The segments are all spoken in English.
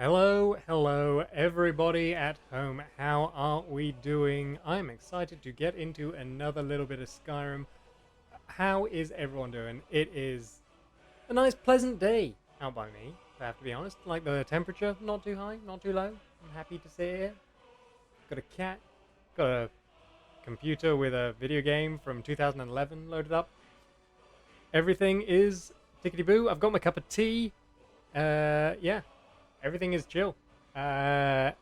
Hello, everybody at home. How are we doing? I'm excited to get into another little bit of Skyrim. How is everyone doing? It is a nice, pleasant day out by me, I have to be honest. Like the temperature, not too high, not too low. I'm happy to sit here. Got a cat, got a computer with a video game from 2011 loaded up. Everything is tickety-boo. I've got my cup of tea. Yeah. Everything is chill. I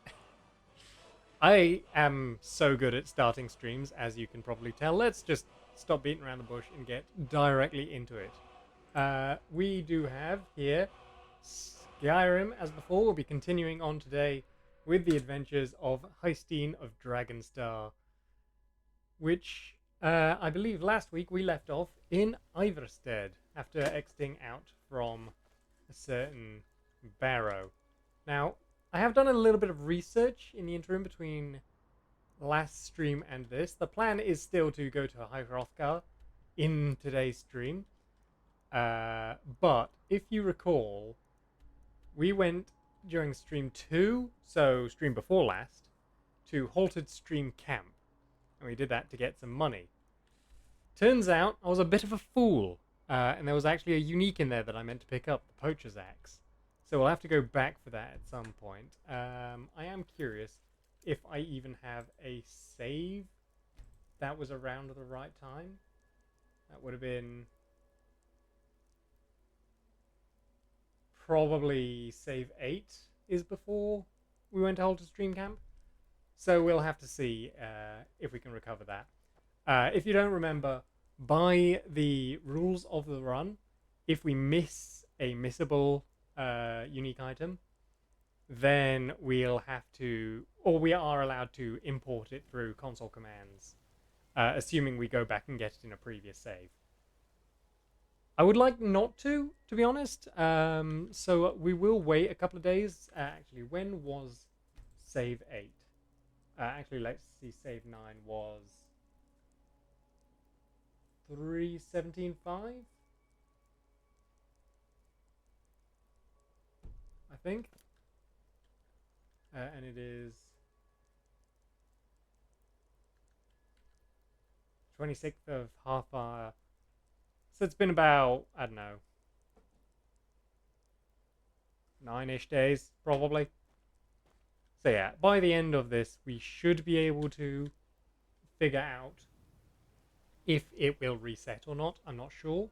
am so good at starting streams, as you can probably tell. Let's just stop beating around the bush and get directly into it. We do have here Skyrim, as before. We'll be continuing on today with the adventures of Heistine of Dragonstar, which I believe last week we left off in Iverstead after exiting out from a certain barrow. Now, I have done a little bit of research in the interim between last stream and this. The plan is still to go to High Hrothgar in today's stream. But if you recall, we went during stream 2, so stream before last, to Halted Stream Camp. And we did that to get some money. Turns out I was a bit of a fool. And there was actually a unique in there that I meant to pick up, the Poacher's Axe. So we'll have to go back for that at some point. I am curious if I even have a save that was around the right time. That would have been probably save 8 is before we went to Halter Stream Camp. So we'll have to see if we can recover that. If you don't remember, by the rules of the run, if we miss a missable unique item, then we'll have to, or we are allowed to import it through console commands, assuming we go back and get it in a previous save. I would like not to be honest, so we will wait a couple of days. Actually, when was save 8? Actually, let's see, save 9 was 3:17:5. I think. And it is 26th of Half. So it's been about, I don't know, 9-ish days, probably. So yeah, by the end of this, we should be able to figure out if it will reset or not. I'm not sure.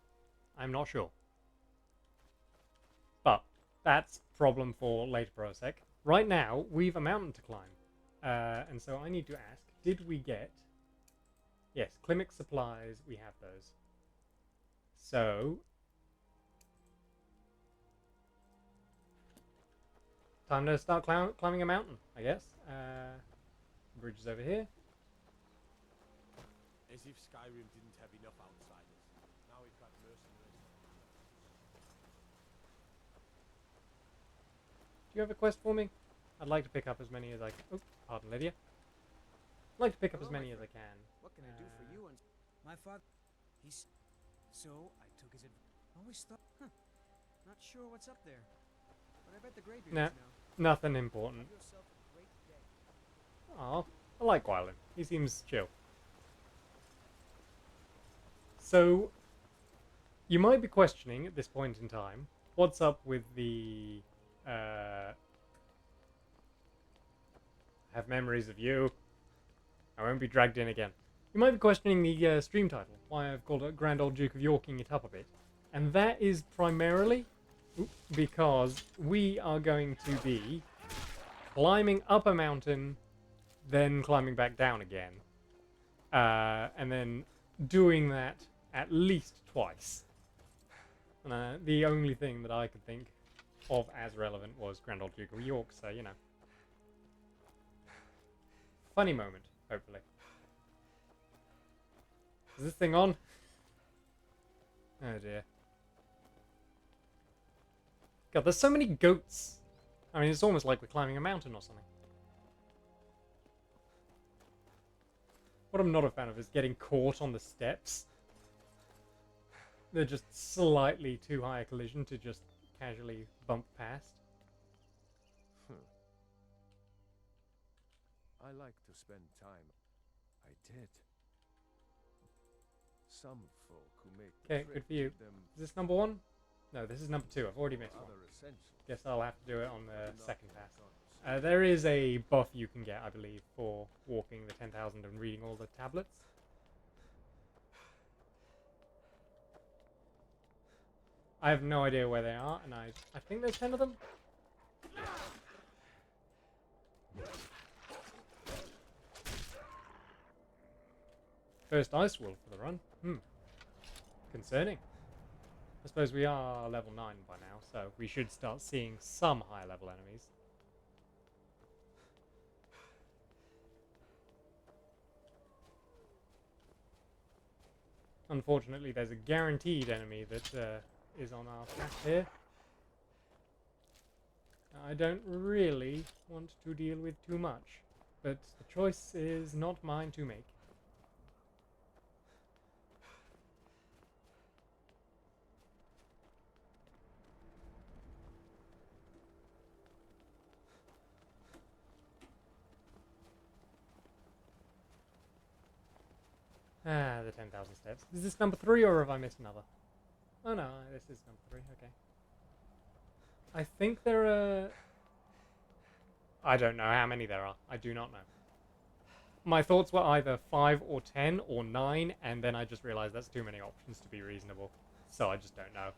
But that's problem for later Prosec. Right now, we've a mountain to climb. And so I need to ask, did we get... Yes, Climic supplies, we have those. So... time to start climbing a mountain, I guess. Bridge is over here. As if Skyrim didn't have enough outsiders. Now we've got mercenaries. Do you have a quest for me? I'd like to pick up as many as I can. Oh, pardon, Lydia. I'd like to pick up as many as I can. What can I do for you? And my father, he's... So I took his advice. Always thought, not sure what's up there. But I bet the Greybeards Nah, know. nothing important. Have yourself a great day. Oh, I like Gwylin. He seems chill. So, you might be questioning at this point in time, what's up with the... have memories of you. I won't be dragged in again. You might be questioning the stream title, why I've called it Grand Old Duke of Yorking it up a bit. And that is primarily because we are going to be climbing up a mountain, then climbing back down again. And then doing that at least twice. And the only thing that I could think of as relevant was Grand Old Duke of York, so you know. Funny moment, hopefully. Is this thing on? Oh dear. God, there's so many goats. I mean, it's almost like we're climbing a mountain or something. What I'm not a fan of is getting caught on the steps. They're just slightly too high a collision to just casually bump past. I like to spend time. I did. Some folk who make the Okay, trip good for you. give them Is this number 1? No, this is number 2. I've already missed one. other essentials. Guess I'll have to do it on the Not second pass. guns. There is a buff you can get, I believe, for walking the 10,000 and reading all the tablets. I have no idea where they are, and I think there's 10 of them. First ice wolf for the run. Concerning. I suppose we are level 9 by now, so we should start seeing some higher level enemies. Unfortunately, there's a guaranteed enemy that is on our path here. I don't really want to deal with too much, but the choice is not mine to make. Ah, the 10,000 steps. Is this number 3 or have I missed another? Oh no, this is number 3, okay. I think there are... I don't know how many there are. I do not know. My thoughts were either 5 or 10 or 9, and then I just realized that's too many options to be reasonable. So I just don't know.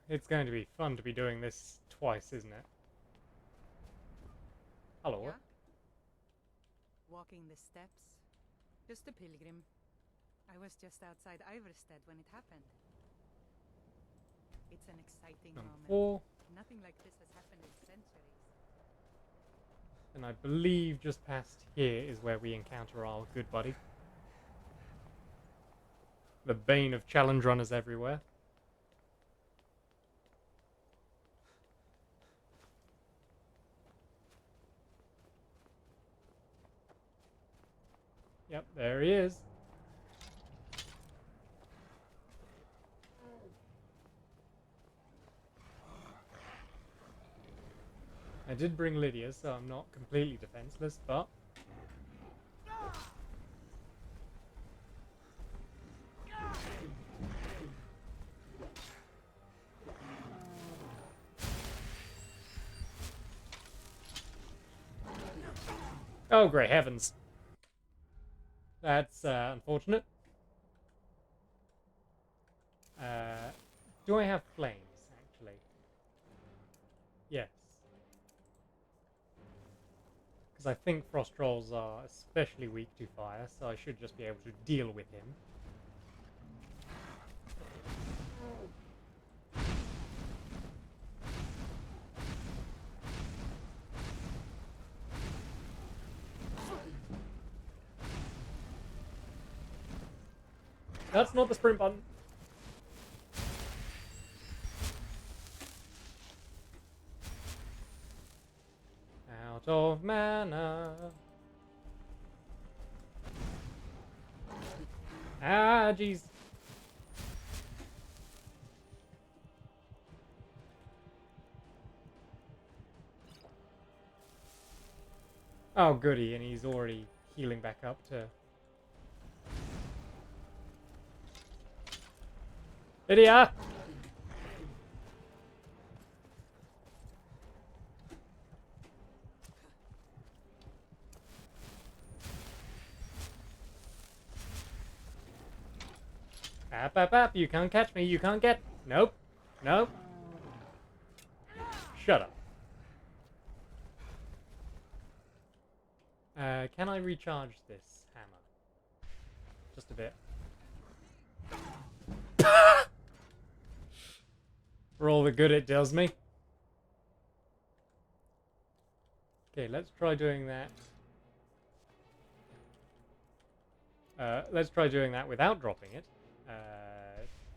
It's going to be fun to be doing this twice, isn't it? Hello. Yeah? Walking the steps. Just a pilgrim. I was just outside Iverstead when it happened. It's an exciting Number moment. 4. Nothing like this has happened in centuries. And I believe just past here is where we encounter our good buddy. The bane of challenge runners everywhere. Yep, there he is. I did bring Lydia, so I'm not completely defenseless, but... Oh, great heavens. That's unfortunate. Do I have flames, actually? Yes. Because I think frost trolls are especially weak to fire, so I should just be able to deal with him. That's not the sprint button. Out of mana. Ah, jeez. Oh, goody, and he's already healing back up to... Lydia! Up, you can't catch me, you can't get... Nope. Nope. Shut up. Can I recharge this hammer? Just a bit. For all the good it does me. Okay, let's try doing that. Let's try doing that without dropping it. There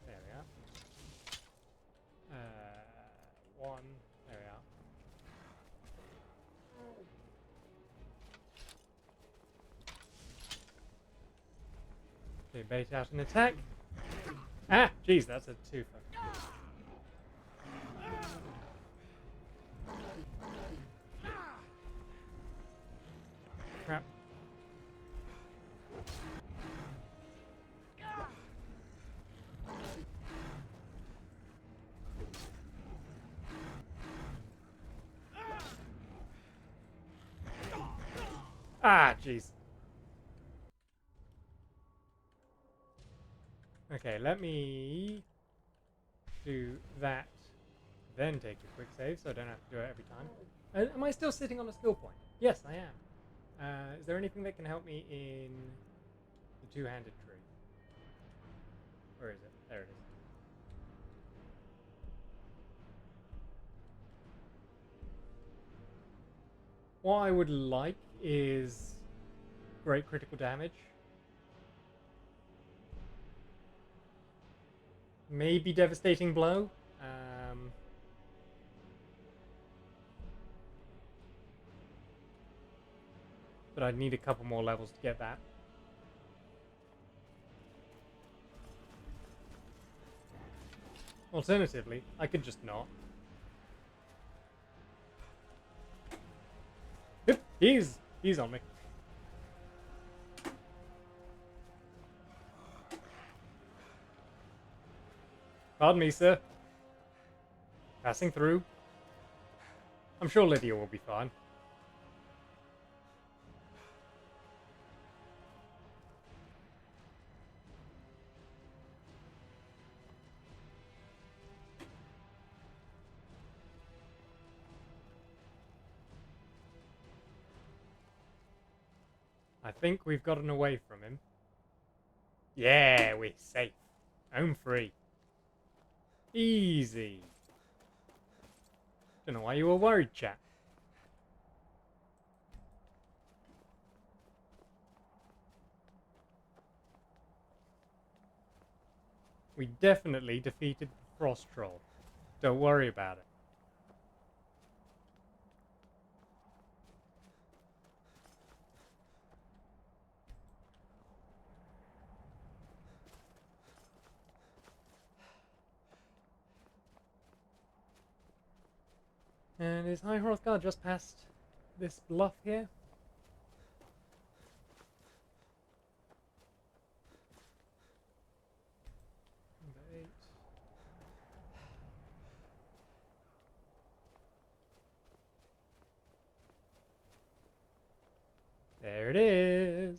we are. One. There we are. Okay, bait out an attack. Ah, jeez, that's a twofer. Crap. Ah, jeez. Okay, let me do that, then take a quick save so I don't have to do it every time. Am I still sitting on a skill point? Yes, I am. Is there anything that can help me in the two-handed tree? Where is it? There it is. What I would like is great critical damage. Maybe devastating blow. But I'd need a couple more levels to get that. Alternatively, I could just not. Yep, he's on me. Pardon me, sir. Passing through. I'm sure Lydia will be fine. I think we've gotten away from him. Yeah, we're safe. Home free. Easy. Don't know why you were worried, chap. We definitely defeated the Frost Troll. Don't worry about it. And is High Hrothgar just past this bluff here? Number 8. There it is.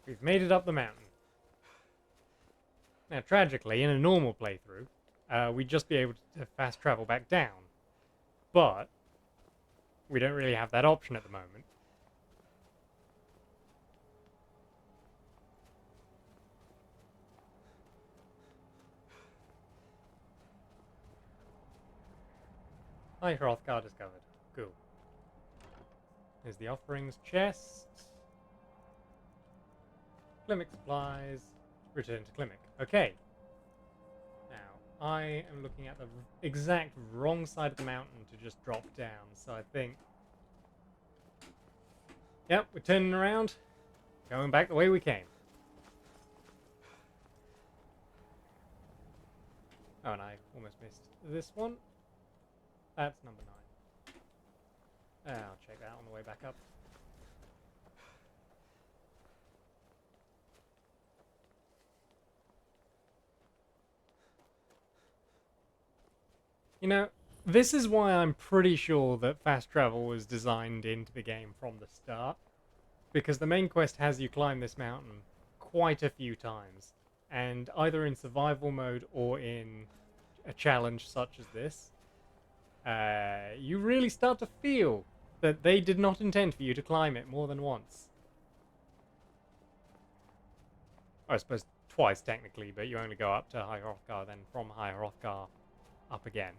We've made it up the mountain. Now, tragically, in a normal playthrough, we'd just be able to fast travel back down. But we don't really have that option at the moment. High Hrothgar discovered. Cool. Here's the offerings chest. Climic supplies. Return to Climic. Okay. Now, I am looking at the exact wrong side of the mountain to just drop down, so I think... Yep, we're turning around. Going back the way we came. Oh, and I almost missed this one. That's number 9. I'll check that on the way back up. You know, this is why I'm pretty sure that fast travel was designed into the game from the start. Because the main quest has you climb this mountain quite a few times. And either in survival mode or in a challenge such as this, you really start to feel that they did not intend for you to climb it more than once. I suppose twice technically, but you only go up to High Hrothgar, then from High Hrothgar up again.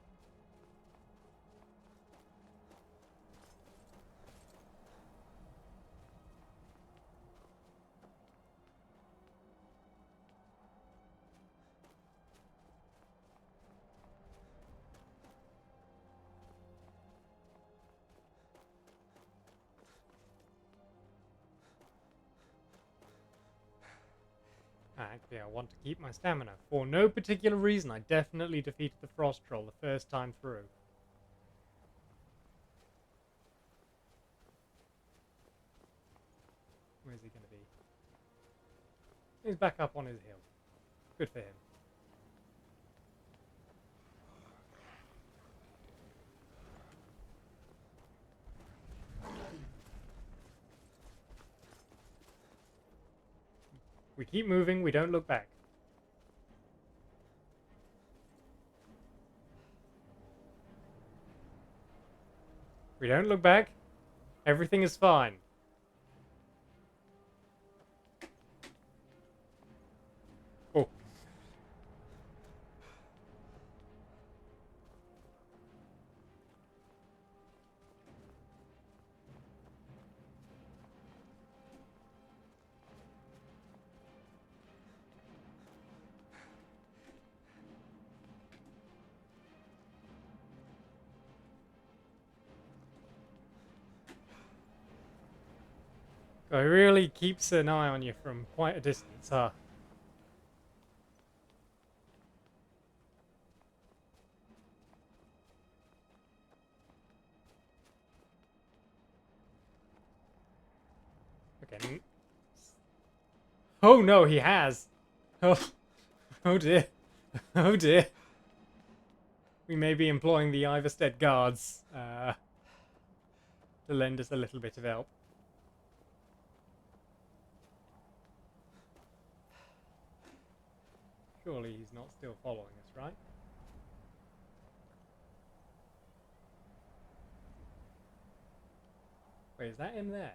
Actually, I want to keep my stamina. For no particular reason, I definitely defeated the Frost Troll the first time through. Where's he going to be? He's back up on his hill. Good for him. We keep moving, we don't look back. We don't look back. Everything is fine. Oh. He really keeps an eye on you from quite a distance, huh? Okay. Oh no, he has! Oh, oh dear. Oh dear. We may be employing the Iverstead guards to lend us a little bit of help. Surely he's not still following us, right? Wait, is that him there?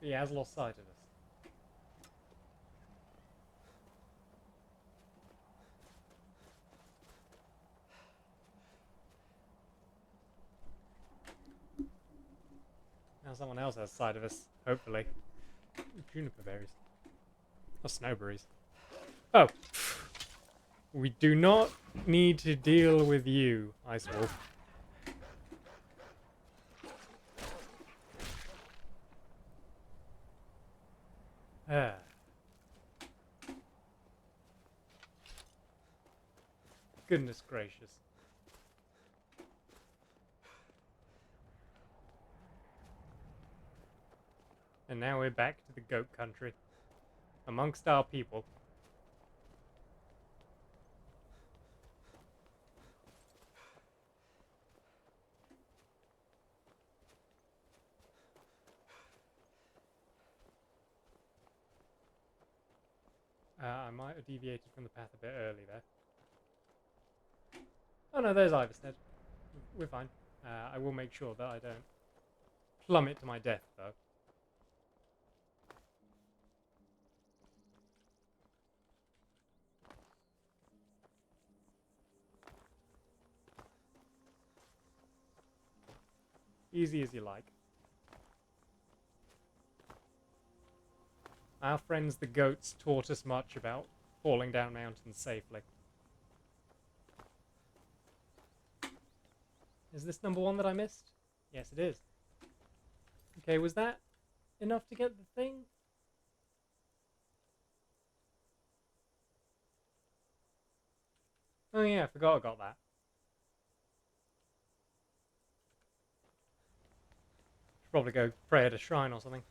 He has lost sight of us. Now someone else has sight of us, hopefully. Juniper berries. Or snowberries. Oh! We do not need to deal with you, Ice Wolf. Ah. Goodness gracious. And now we're back to the goat country. Amongst our people. I might have deviated from the path a bit early there. Oh no, there's Iverstead. We're fine. I will make sure that I don't plummet to my death, though. Easy as you like. Our friends the goats taught us much about falling down mountains safely. Is this number one that I missed? Yes, it is. Okay, was that enough to get the thing? Oh yeah, I forgot I got that. Should probably go pray at a shrine or something.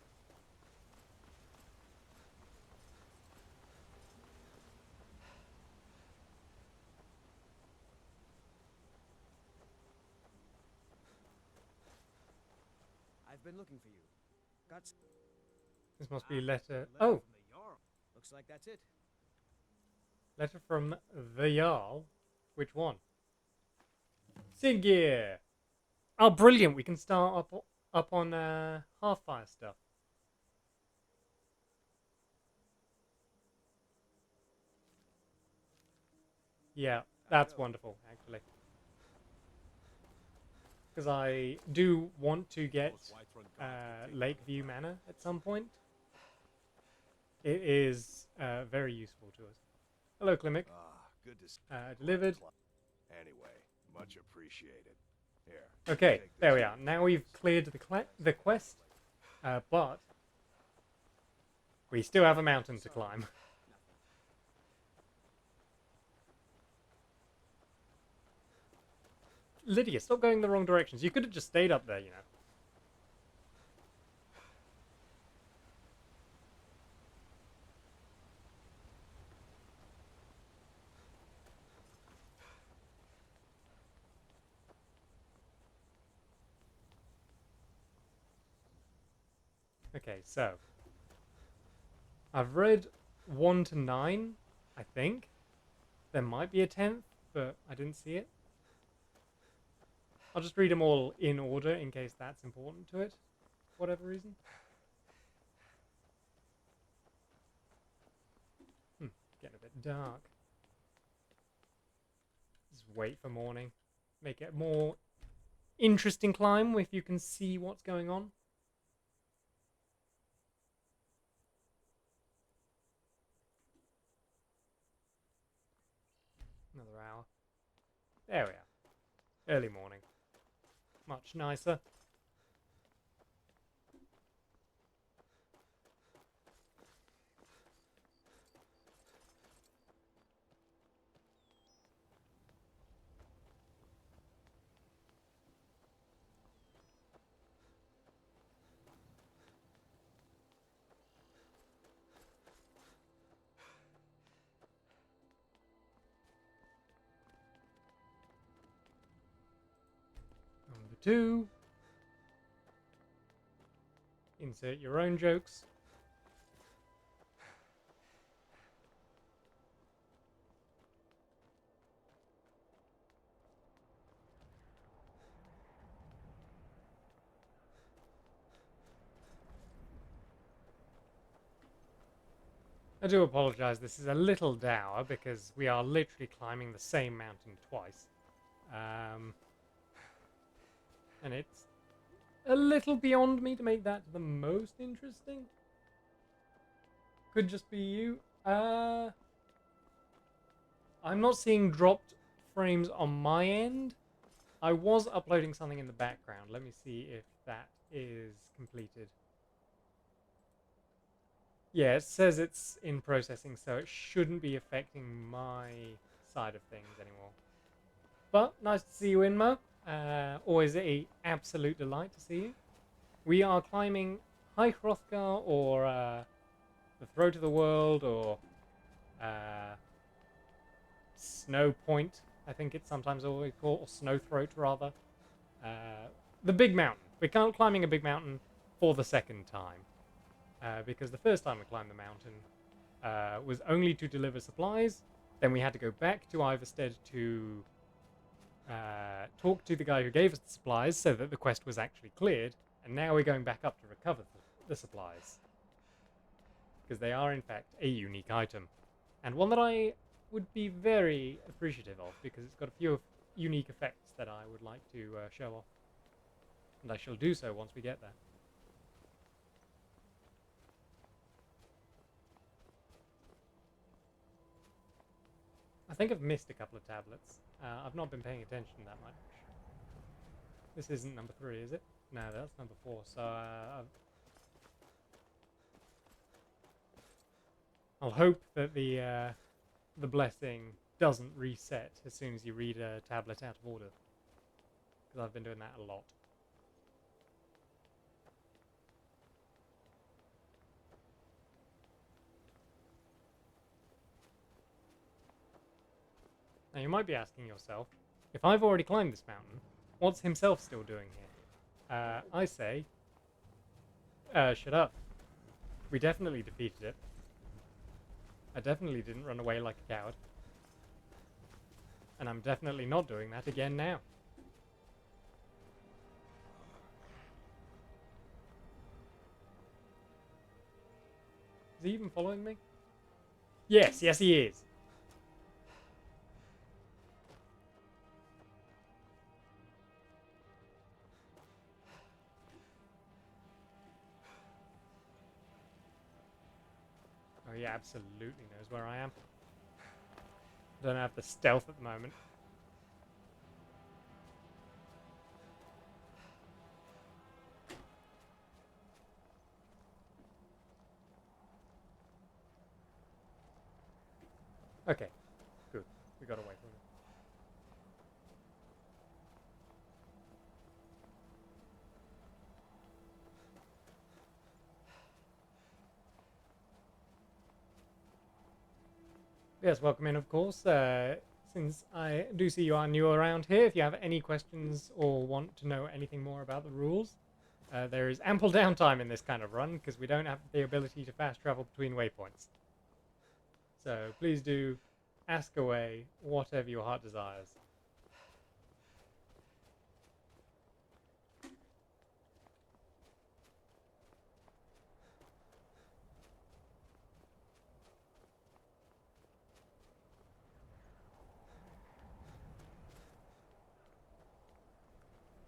I've been looking for you. This must be letter... letter Oh! from the Jarl. Looks like that's it. Letter from the Jarl? Which one? Siggeir! Oh, brilliant! We can start up on Half-Fire stuff. Yeah, that's wonderful, actually. Because I do want to get Lakeview Manor at some point. It is very useful to us. Hello, Klimek. Good to see Delivered. Anyway, much appreciated. Here. Okay, take there this we are. Now we've cleared the quest, but We still have a mountain to climb. Lydia, stop going the wrong directions. You could have just stayed up there, you know. Okay, so I've read 1 to 9, I think. There might be a 10th, but I didn't see it. I'll just read them all in order in case that's important to it, for whatever reason. Getting a bit dark. Just wait for morning. Make it a more interesting climb if you can see what's going on. Another hour. There we are. Early morning. Much nicer. Number 2. Insert your own jokes. I do apologise, this is a little dour because we are literally climbing the same mountain twice. And it's a little beyond me to make that the most interesting. Could just be you. I'm not seeing dropped frames on my end. I was uploading something in the background. Let me see if that is completed. Yeah, it says it's in processing, so it shouldn't be affecting my side of things anymore. But nice to see you, Inmo. Always a absolute delight to see you. We are climbing High Hrothgar, or the Throat of the World, or Snow Point, I think it's sometimes always called, or Snow Throat rather. The big mountain. We're climbing a big mountain for the second time. Because the first time we climbed the mountain was only to deliver supplies. Then we had to go back to Iverstead to talk to the guy who gave us the supplies so that the quest was actually cleared. And now we're going back up to recover the supplies. Because they are, in fact, a unique item. And one that I would be very appreciative of, because it's got a few unique effects that I would like to show off. And I shall do so once we get there. I think I've missed a couple of tablets. I've not been paying attention that much. This isn't number 3, is it? No, that's number 4. So I'll hope that the blessing doesn't reset as soon as you read a tablet out of order, because I've been doing that a lot. Now you might be asking yourself, if I've already climbed this mountain, what's himself still doing here? I say, shut up. We definitely defeated it. I definitely didn't run away like a coward. And I'm definitely not doing that again now. Is he even following me? Yes, he is. Oh, he absolutely knows where I am. I don't have the stealth at the moment. Okay, good. We got away from it. Yes, welcome in, of course. Since I do see you are new around here, if you have any questions or want to know anything more about the rules, there is ample downtime in this kind of run because we don't have the ability to fast travel between waypoints. So please do ask away whatever your heart desires.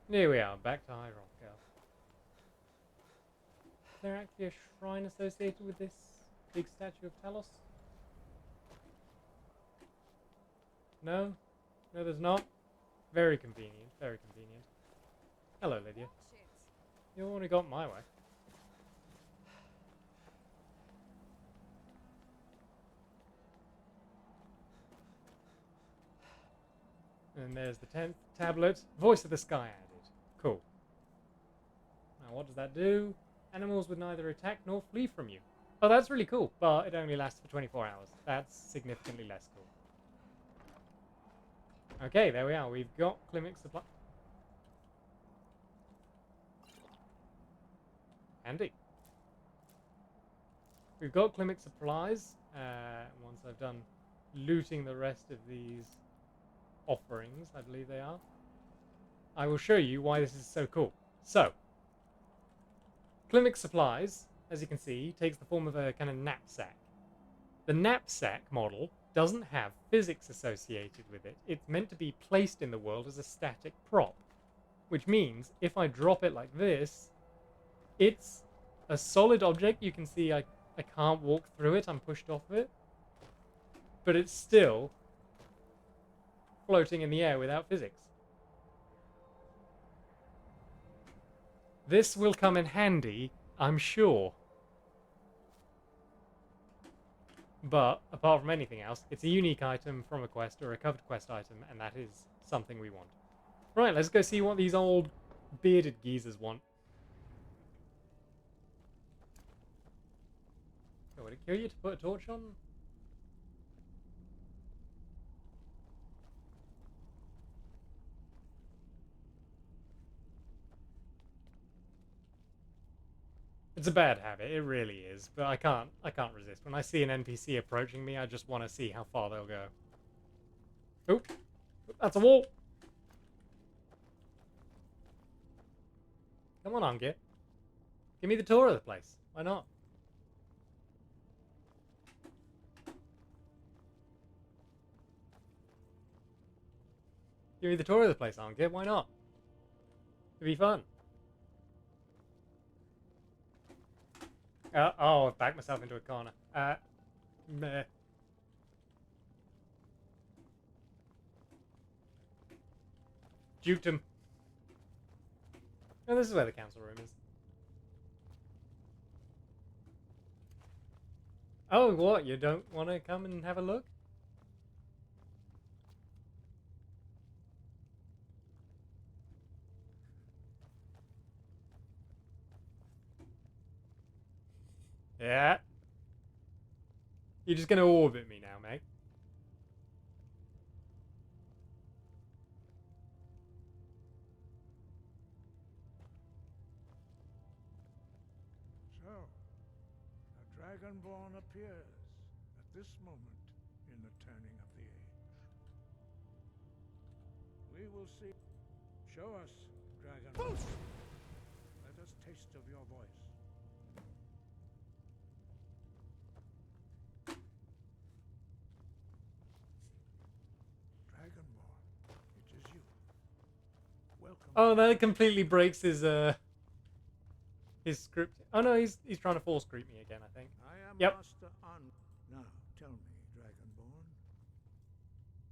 Here we are, back to High Rock. Is there actually a shrine associated with this big statue of Talos? No? No, there's not? Very convenient, very convenient. Hello, Lydia. Shit. You already got my way. And there's the 10th tablet. Voice of the Sky added. Cool. Now what does that do? Animals would neither attack nor flee from you. Oh, that's really cool, but it only lasts for 24 hours. That's significantly less cool. Okay, there we are. We've got clinic supply. Handy. We've got clinic supplies. Once I've done looting the rest of these offerings, I believe they are, I will show you why this is so cool. So, clinic supplies, as you can see, takes the form of a kind of knapsack. The knapsack model doesn't have physics associated with it. It's meant to be placed in the world as a static prop, which means if I drop it like this, it's a solid object. You can see I can't walk through it. I'm pushed off of it. But it's still floating in the air without physics. This will come in handy, I'm sure. But, apart from anything else, it's a unique item from a quest or a covered quest item, and that is something we want. Right, let's go see what these old bearded geezers want. Oh, would it kill you to put a torch on? It's a bad habit, it really is, but I can't resist. When I see an NPC approaching me, I just want to see how far they'll go. Oop, that's a wall! Come on, Angit. Give me the tour of the place. Why not? Give me the tour of the place, Angit. Why not? It'd be fun. Oh, I've backed myself into a corner. Meh. Juked him. Oh, this is where the council room is. Oh, what? You don't want to come and have a look? Yeah. You're just gonna orbit me now, mate. So, a dragonborn appears at this moment in the turning of the age. We will see. Show us, dragonborn. Let us taste of your voice. Dragonborn, it is you. Welcome. Oh, that completely breaks his script. Oh no, he's trying to force creep me again, I think. I am Yep. Master An. Now, tell me, Dragonborn,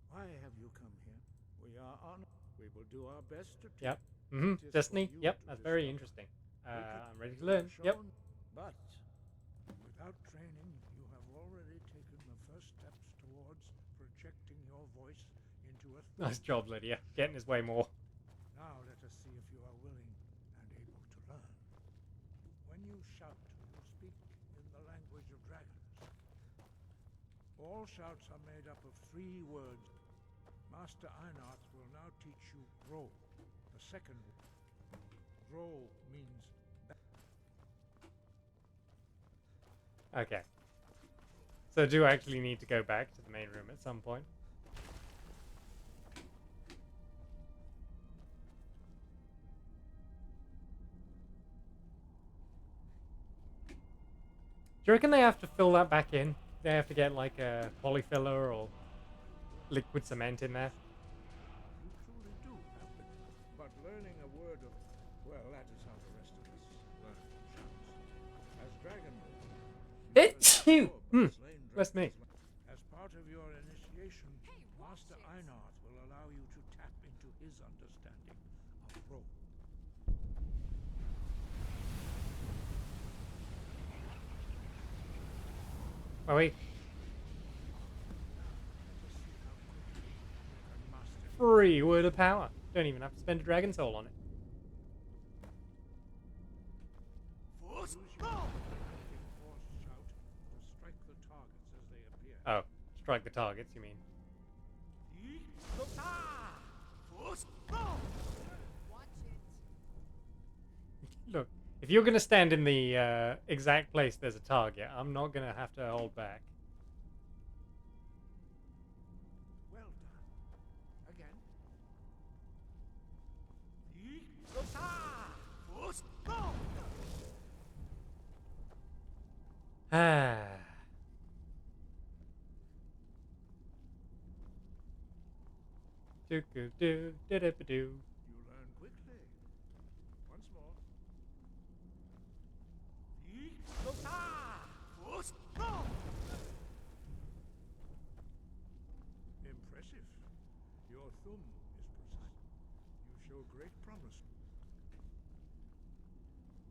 why have you come here? We are honored. We will do our best to teach. Yep. It is for Destiny. you Yep, to that's very discover. interesting. We could I'm ready to learn. have Yep. shown, but without training, you have already taken the first steps towards projecting your voice into a Nice job, Lydia. Getting his way more. Now let us see if you are willing and able to learn. When you shout, you speak in the language of dragons. All shouts are made up of 3 words. Master Einarth will now teach you grow. The second grow means Okay. So do I actually need to go back to the main room at some point? Do you reckon they have to fill that back in? They have to get like a polyfiller or liquid cement in there? you truly do have it. But learning a word of, well, that is how the rest of us learn shouts. As Dragonborn, It's you! slain That's me. dragons. As part of your initiation, Master Einarth will allow you to tap into his understanding of rope. Oh wait. Free word of power. Don't even have to spend a dragon soul on it. Use your force shout to strike the targets as they appear. Oh, strike the targets, you mean? Look, if you're going to stand in the exact place there's a target, I'm not going to have to hold back. Well done. Again. Ah. Do do do do do do. You learn quickly. Once more. Impressive. Your thumb is precise. You show great promise.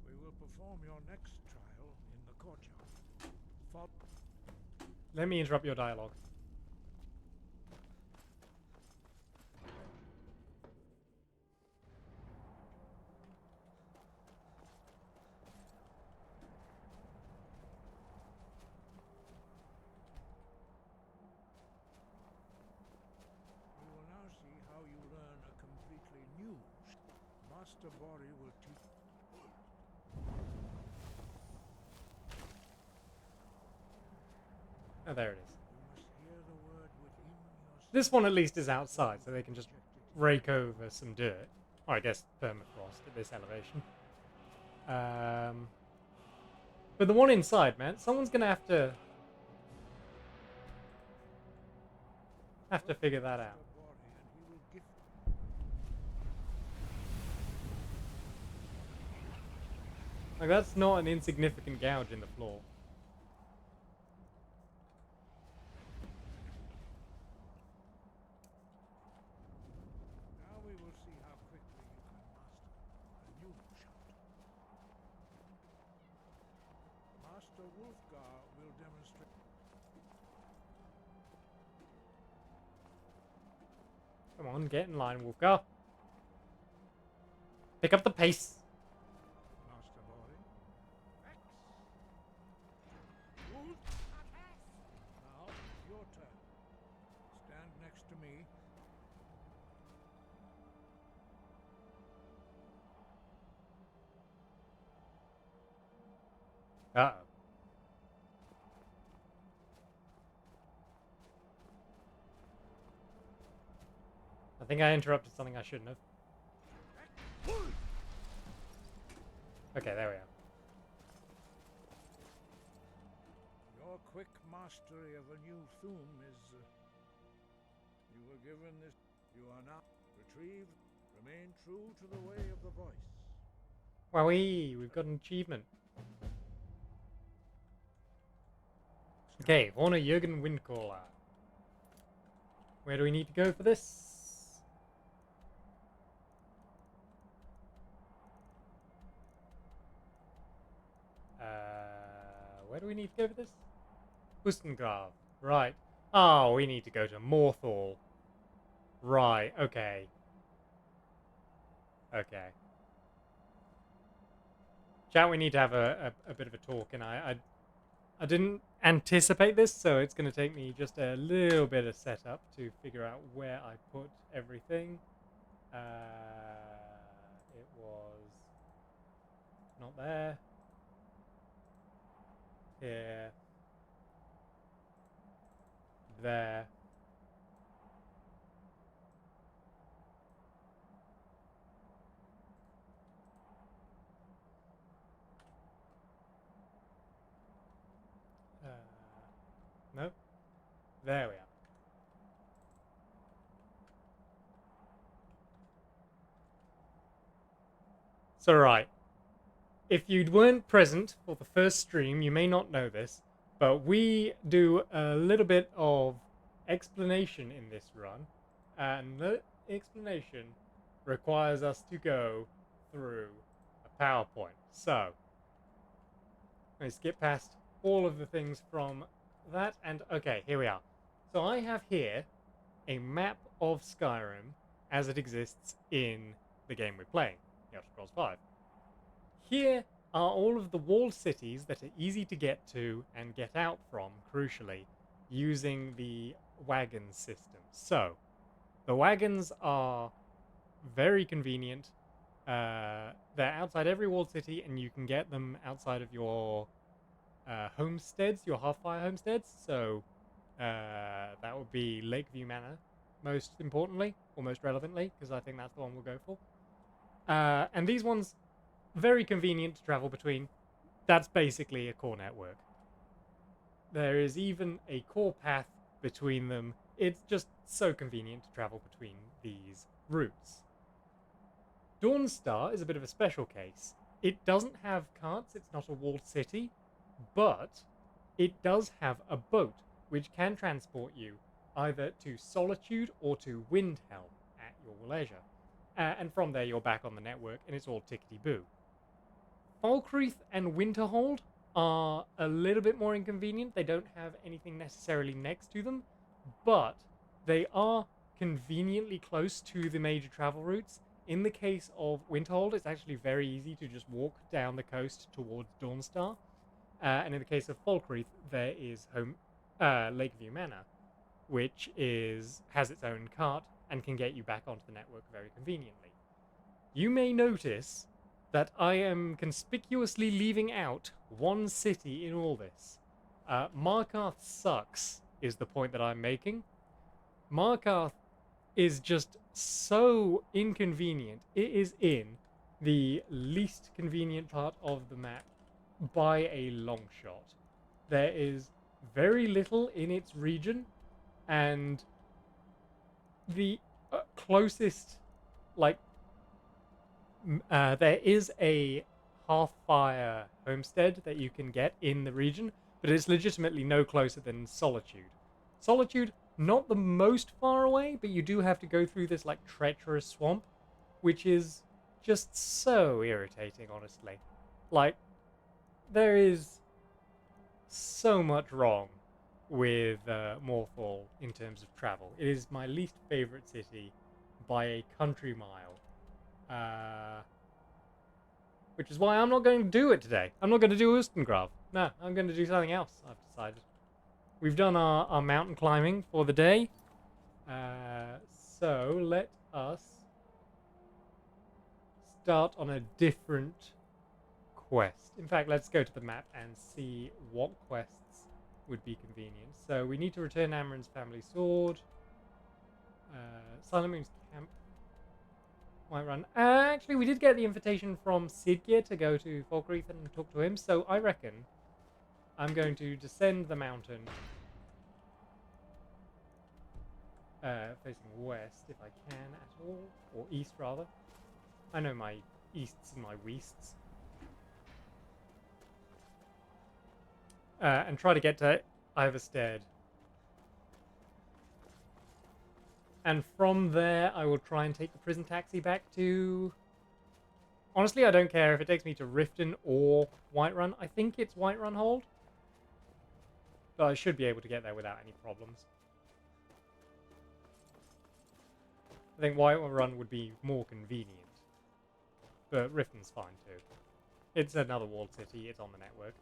We will perform your next trial in the courtyard. Let me interrupt your dialogue. We will now see how you learn a completely new. Master Bori will teach. Oh, there it is. You must hear the word within yourself. This one at least is outside, so they can just rake over some dirt. Or I guess permafrost at this elevation. But the one inside, man, someone's gonna have to figure that out. Master Bori, and he will give. Like, that's not an insignificant gouge in the floor. Now we will see how quickly you can master a new shout. Master Wolfgar will demonstrate. Come on, get in line, Wolfgar. Pick up the pace. Master Bori. X. Wolf. Now, your turn. Stand next to me. Uh-oh. I think I interrupted something I shouldn't have. Okay, there we are. Your quick mastery of a new thum is. You were given this. You are now retrieved. Remain true to the way of the voice. Wowee, we've got an achievement. Okay, Horner Jürgen Windcaller. Where do we need to go for this? Where do we need to go for this? Hustengrav. Right. Oh, we need to go to Morthal. Right, okay. Okay. Chat, we need to have a bit of a talk, and I didn't anticipate this, so it's going to take me just a little bit of setup to figure out where I put everything. It was not there. Here. There. No. There we are. So right, if you weren't present for the first stream, you may not know this, but we do a little bit of explanation in this run, and the explanation requires us to go through a PowerPoint. So, let me skip past all of the things from that, and okay, here we are. So I have here a map of Skyrim as it exists in the game we're playing, The Elder Scrolls V. Here are all of the walled cities that are easy to get to and get out from, crucially, using the wagon system. So, the wagons are very convenient. They're outside every walled city, and you can get them outside of your homesteads, your half-fire homesteads. So, that would be Lakeview Manor, most importantly, or most relevantly, because I think that's the one we'll go for. And these ones, very convenient to travel between. That's basically a core network. There is even a core path between them. It's just so convenient to travel between these routes. Dawnstar is a bit of a special case. It doesn't have carts, it's not a walled city, but it does have a boat which can transport you either to Solitude or to Windhelm at your leisure. And from there you're back on the network and it's all tickety-boo. Falkreath and Winterhold are a little bit more inconvenient. They don't have anything necessarily next to them, but they are conveniently close to the major travel routes. In the case of Winterhold, it's actually very easy to just walk down the coast towards Dawnstar. And in the case of Falkreath, there is Lakeview Manor, which has its own cart and can get you back onto the network very conveniently. You may notice that I am conspicuously leaving out one city in all this. Markarth sucks, is the point that I'm making. Markarth is just so inconvenient. It is in the least convenient part of the map by a long shot. There is very little in its region, and the closest, there is a half-fire homestead that you can get in the region, but it's legitimately no closer than Solitude. Solitude, not the most far away, but you do have to go through this treacherous swamp, which is just so irritating, honestly. There is so much wrong with Morthal in terms of travel. It is my least favorite city by a country mile. Which is why I'm not going to do it today. I'm not going to do Ustengrav. No, I'm going to do something else, I've decided. We've done our mountain climbing for the day. So let us start on a different quest. In fact, let's go to the map and see what quests would be convenient. So we need to return Amaran's family sword. Silent Moon's camp. Whiterun. Actually, we did get the invitation from Sidgeir to go to Falkreath and talk to him, so I reckon I'm going to descend the mountain facing west, if I can at all. Or east, rather. I know my easts and my wests. And try to get to Iverstead. And from there, I will try and take the prison taxi back to... Honestly, I don't care if it takes me to Riften or Whiterun. I think it's Whiterun Hold. But I should be able to get there without any problems. I think Whiterun would be more convenient. But Riften's fine too. It's another walled city, it's on the network.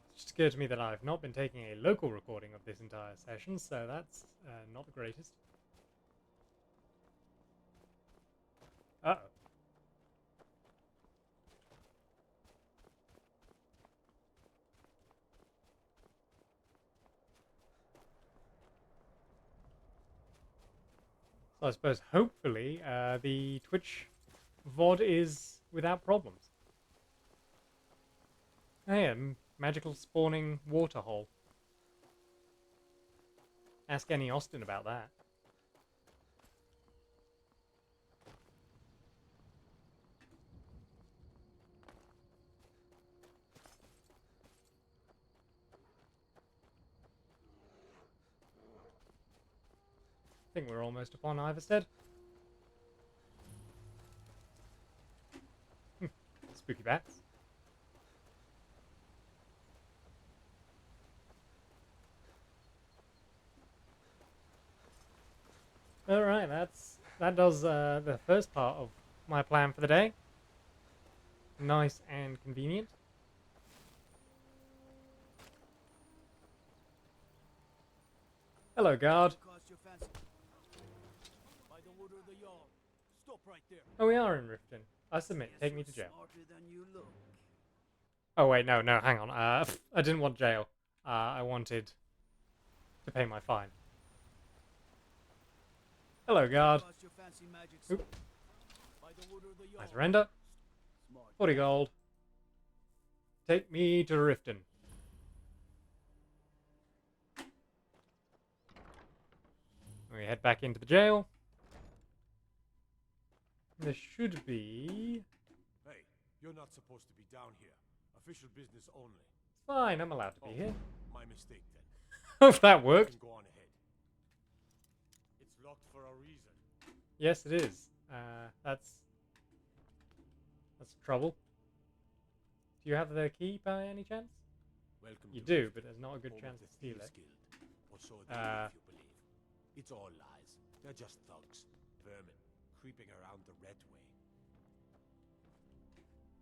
It just occurred to me that I've not been taking a local recording of this entire session, so that's not the greatest. Uh-oh. So I suppose, hopefully, the Twitch VOD is without problems. Hey, a magical spawning waterhole. Ask any Austin about that. I think we're almost upon Iverstead. Spooky bats. Alright, that does the first part of my plan for the day. Nice and convenient. Hello, guard. Cast your fancy. By the order of the Jarl. Stop right there. Oh, we are in Riften. I submit. Take me to jail. Smarter than you look. Oh, wait, no, hang on. I didn't want jail. I wanted to pay my fine. Hello, guard. Cast your fancy magic. Oop. By the order of the Jarl. I surrender. Smart. 40 gold. Take me to Riften. We head back into the jail. There should be... Hey, you're not supposed to be down here. Official business only. Fine, I'm allowed to be here. My mistake then. Oh, if that You worked. can go on ahead. It's locked for a reason. Yes, it is. That's trouble. Do you have the key by any chance? Welcome You to do, Riften, but there's not a good home of chance the to steal Thieves it. Guild. Or so they do if you believe. It's all lies. They're just thugs, vermin, creeping around the red way.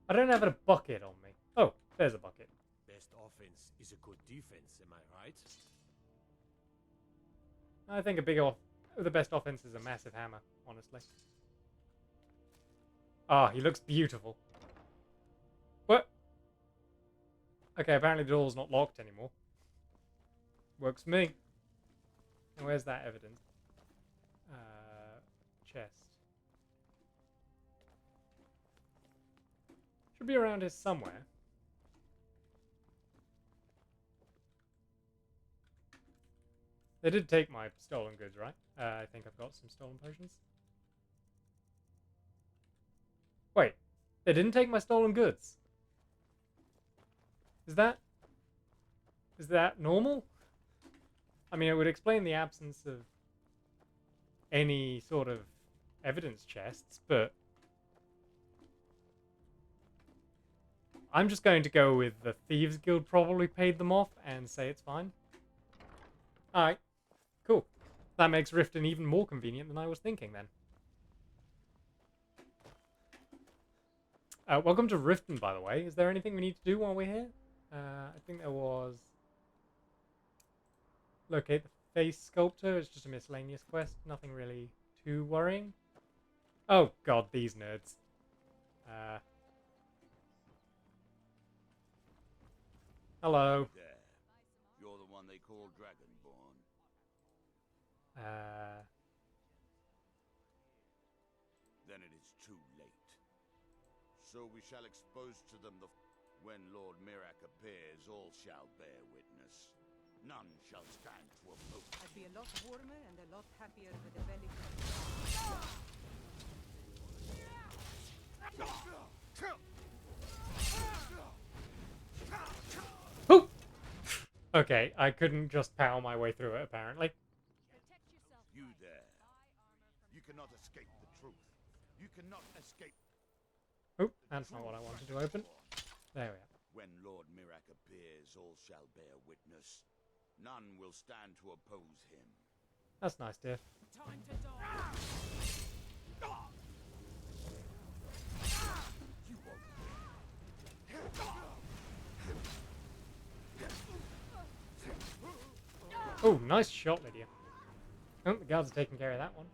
I don't have a bucket on me. Oh, there's a bucket. Best offense is a good defense, am I right? I think the best offense is a massive hammer, honestly. Ah, he looks beautiful. What? Okay, apparently the door's not locked anymore. Works for me. And where's that evidence? Chest. Should be around here somewhere. They did take my stolen goods, right? I think I've got some stolen potions. Wait, they didn't take my stolen goods. Is that normal? I mean, it would explain the absence of any sort of evidence chests, but I'm just going to go with the Thieves Guild probably paid them off and say it's fine. Alright, cool. That makes Riften even more convenient than I was thinking then. Welcome to Riften, by the way. Is there anything we need to do while we're here? I think there was... Locate the face sculptor. It's just a miscellaneous quest. Nothing really too worrying. Oh god, these nerds. Hello. There. You're the one they call Dragonborn. Then it is too late. So we shall expose to them the... When Lord Mirak appears, all shall bear witness. None shall stand to oppose. I'd be a lot warmer and a lot happier with a belly full. Okay, I couldn't just power my way through it, apparently. You there. You cannot escape the truth. You cannot escape. Oh, that's not what I wanted to open. There we are. When Lord Mirak appears, all shall bear witness. None will stand to oppose him. That's nice, dear. Time to die. You won't Oh, nice shot, Lydia. Oh, the guards are taking care of that one.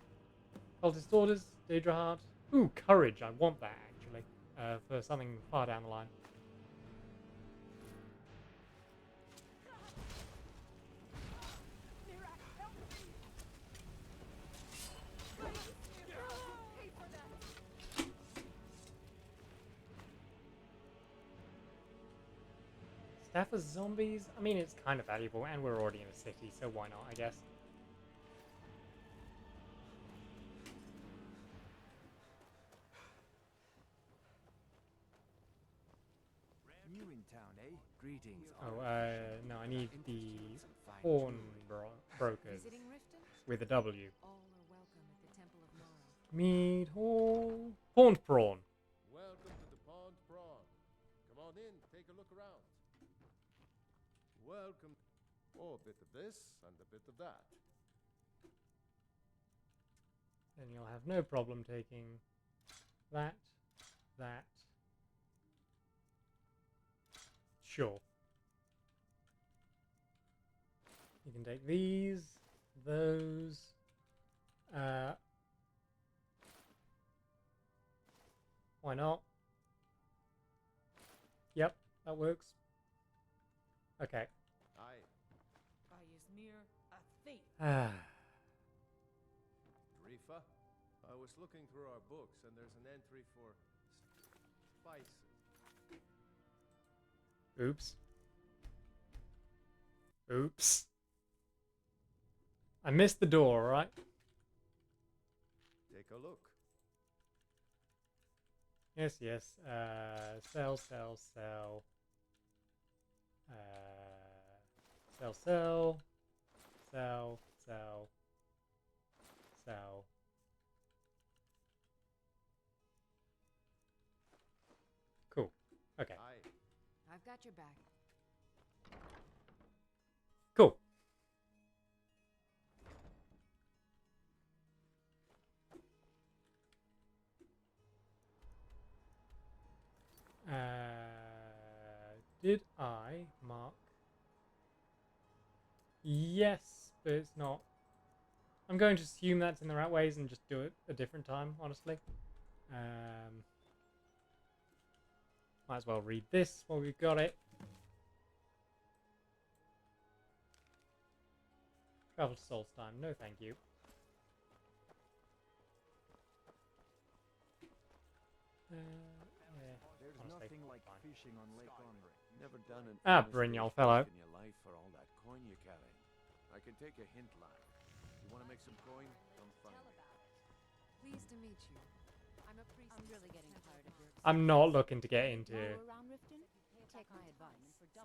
Cultist orders, Daedra Heart. Ooh, courage. I want that, actually. For something far down the line. Staff of zombies? I mean, it's kind of valuable, and we're already in a city, so why not, I guess. New in town, eh? Greetings. Oh, no, I need the pawn brokers Visiting Riften? with a W. All are welcome at the Temple of Nora. Mead Hall. Pawned prawn. Welcome to the Pond Prawn. Come on in, take a look around. Welcome. Oh, a bit of this and a bit of that. Then you'll have no problem taking that, that. Sure. You can take these, those. Why not? Yep, that works. Okay. Aye. By Izmir, a thief. Ah. Rifa, I was looking through our books and there's an entry for spices. Oops. Oops. I missed the door, right? Take a look. Yes, yes. Sell, sell, sell. Sell, sell. Sell, sell. Sell. Cool. Okay. Aye. I've got your back. Cool. Did I mark? Yes, but it's not. I'm going to assume that's in the right ways and just do it a different time, honestly. Might as well read this while we've got it. Travel to Solstheim. No, thank you. Yeah, There's honestly, nothing like fine. fishing on Lake Onric. Never done an Ah, honest Brynjol, day's fellow. work in your life for all that coin you carry. I can take a hint, lad. You want to make some coin? Come find me. Pleased to meet you. I'm a priest. I'm really getting tired of your. I'm not looking to get into around Riften? Take my advice.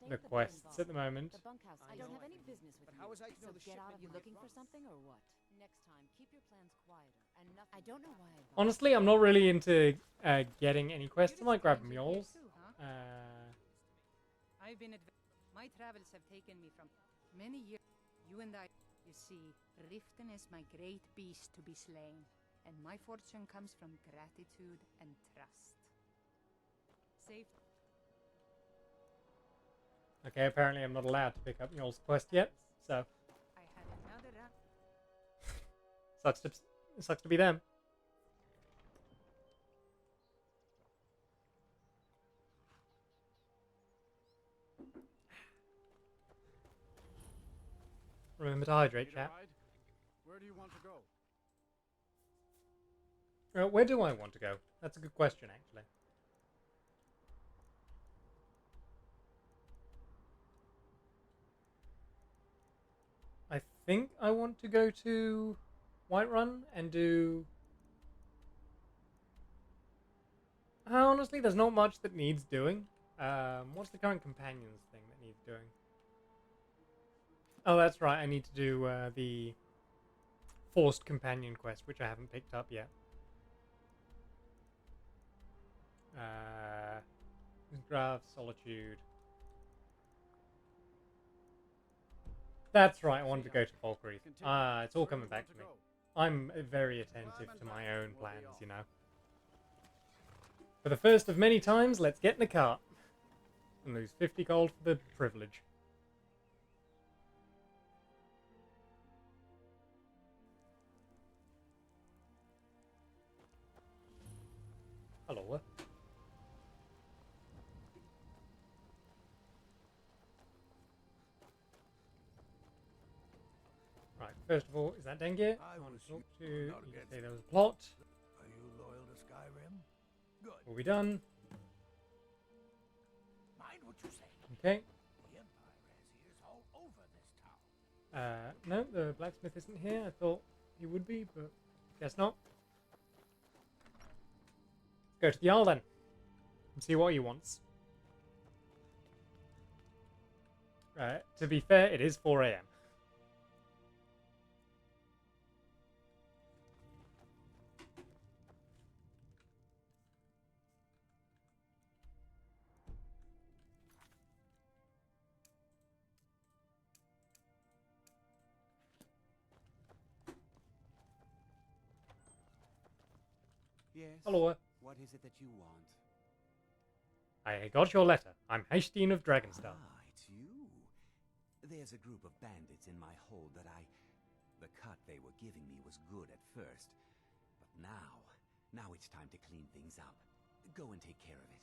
the quests at the moment. The bunkhouse. I don't have any business with But you. how was I to know So the get out. shipment You would looking get for lost? something or what? Next time, keep your plans quieter and nothing. I don't know why I. Honestly, I'm not really into getting any quests. I might grab mules. I've been my travels have taken me from many years. You and I, you see, Riften is my great beast to be slain, and my fortune comes from gratitude and trust. Safe. Okay, apparently I'm not allowed to pick up Mjol's quest yet, so I had another run. sucks to be them. Remember to hydrate, chat. Where do you want to go? Where do I want to go? That's a good question, actually. I think I want to go to Whiterun and do... honestly, there's not much that needs doing. What's the current companions thing that needs doing? Oh, that's right. I need to do the forced companion quest, which I haven't picked up yet. Graph, Solitude. That's right. I wanted to go to Valkyrie. Ah, it's all coming back to me. I'm very attentive to my own plans, you know. For the first of many times, let's get in the cart and lose 50 gold for the privilege. Hello. Right, first of all, is that Dengue? I want to talk to you. Say there was a plot. Are you loyal to Skyrim? Good. Will be done. Mind what you say. Okay. The Empire has ears all over this town. No, the blacksmith isn't here. I thought he would be, but guess not. Go to the Jarl then and see what he wants. To be fair, it is 4 AM. Yes. Hello. What is it that you want? I got your letter. I'm Heisteen of Dragonstar. Ah, it's you. There's a group of bandits in my hold that the cut they were giving me was good at first. But now it's time to clean things up. Go and take care of it.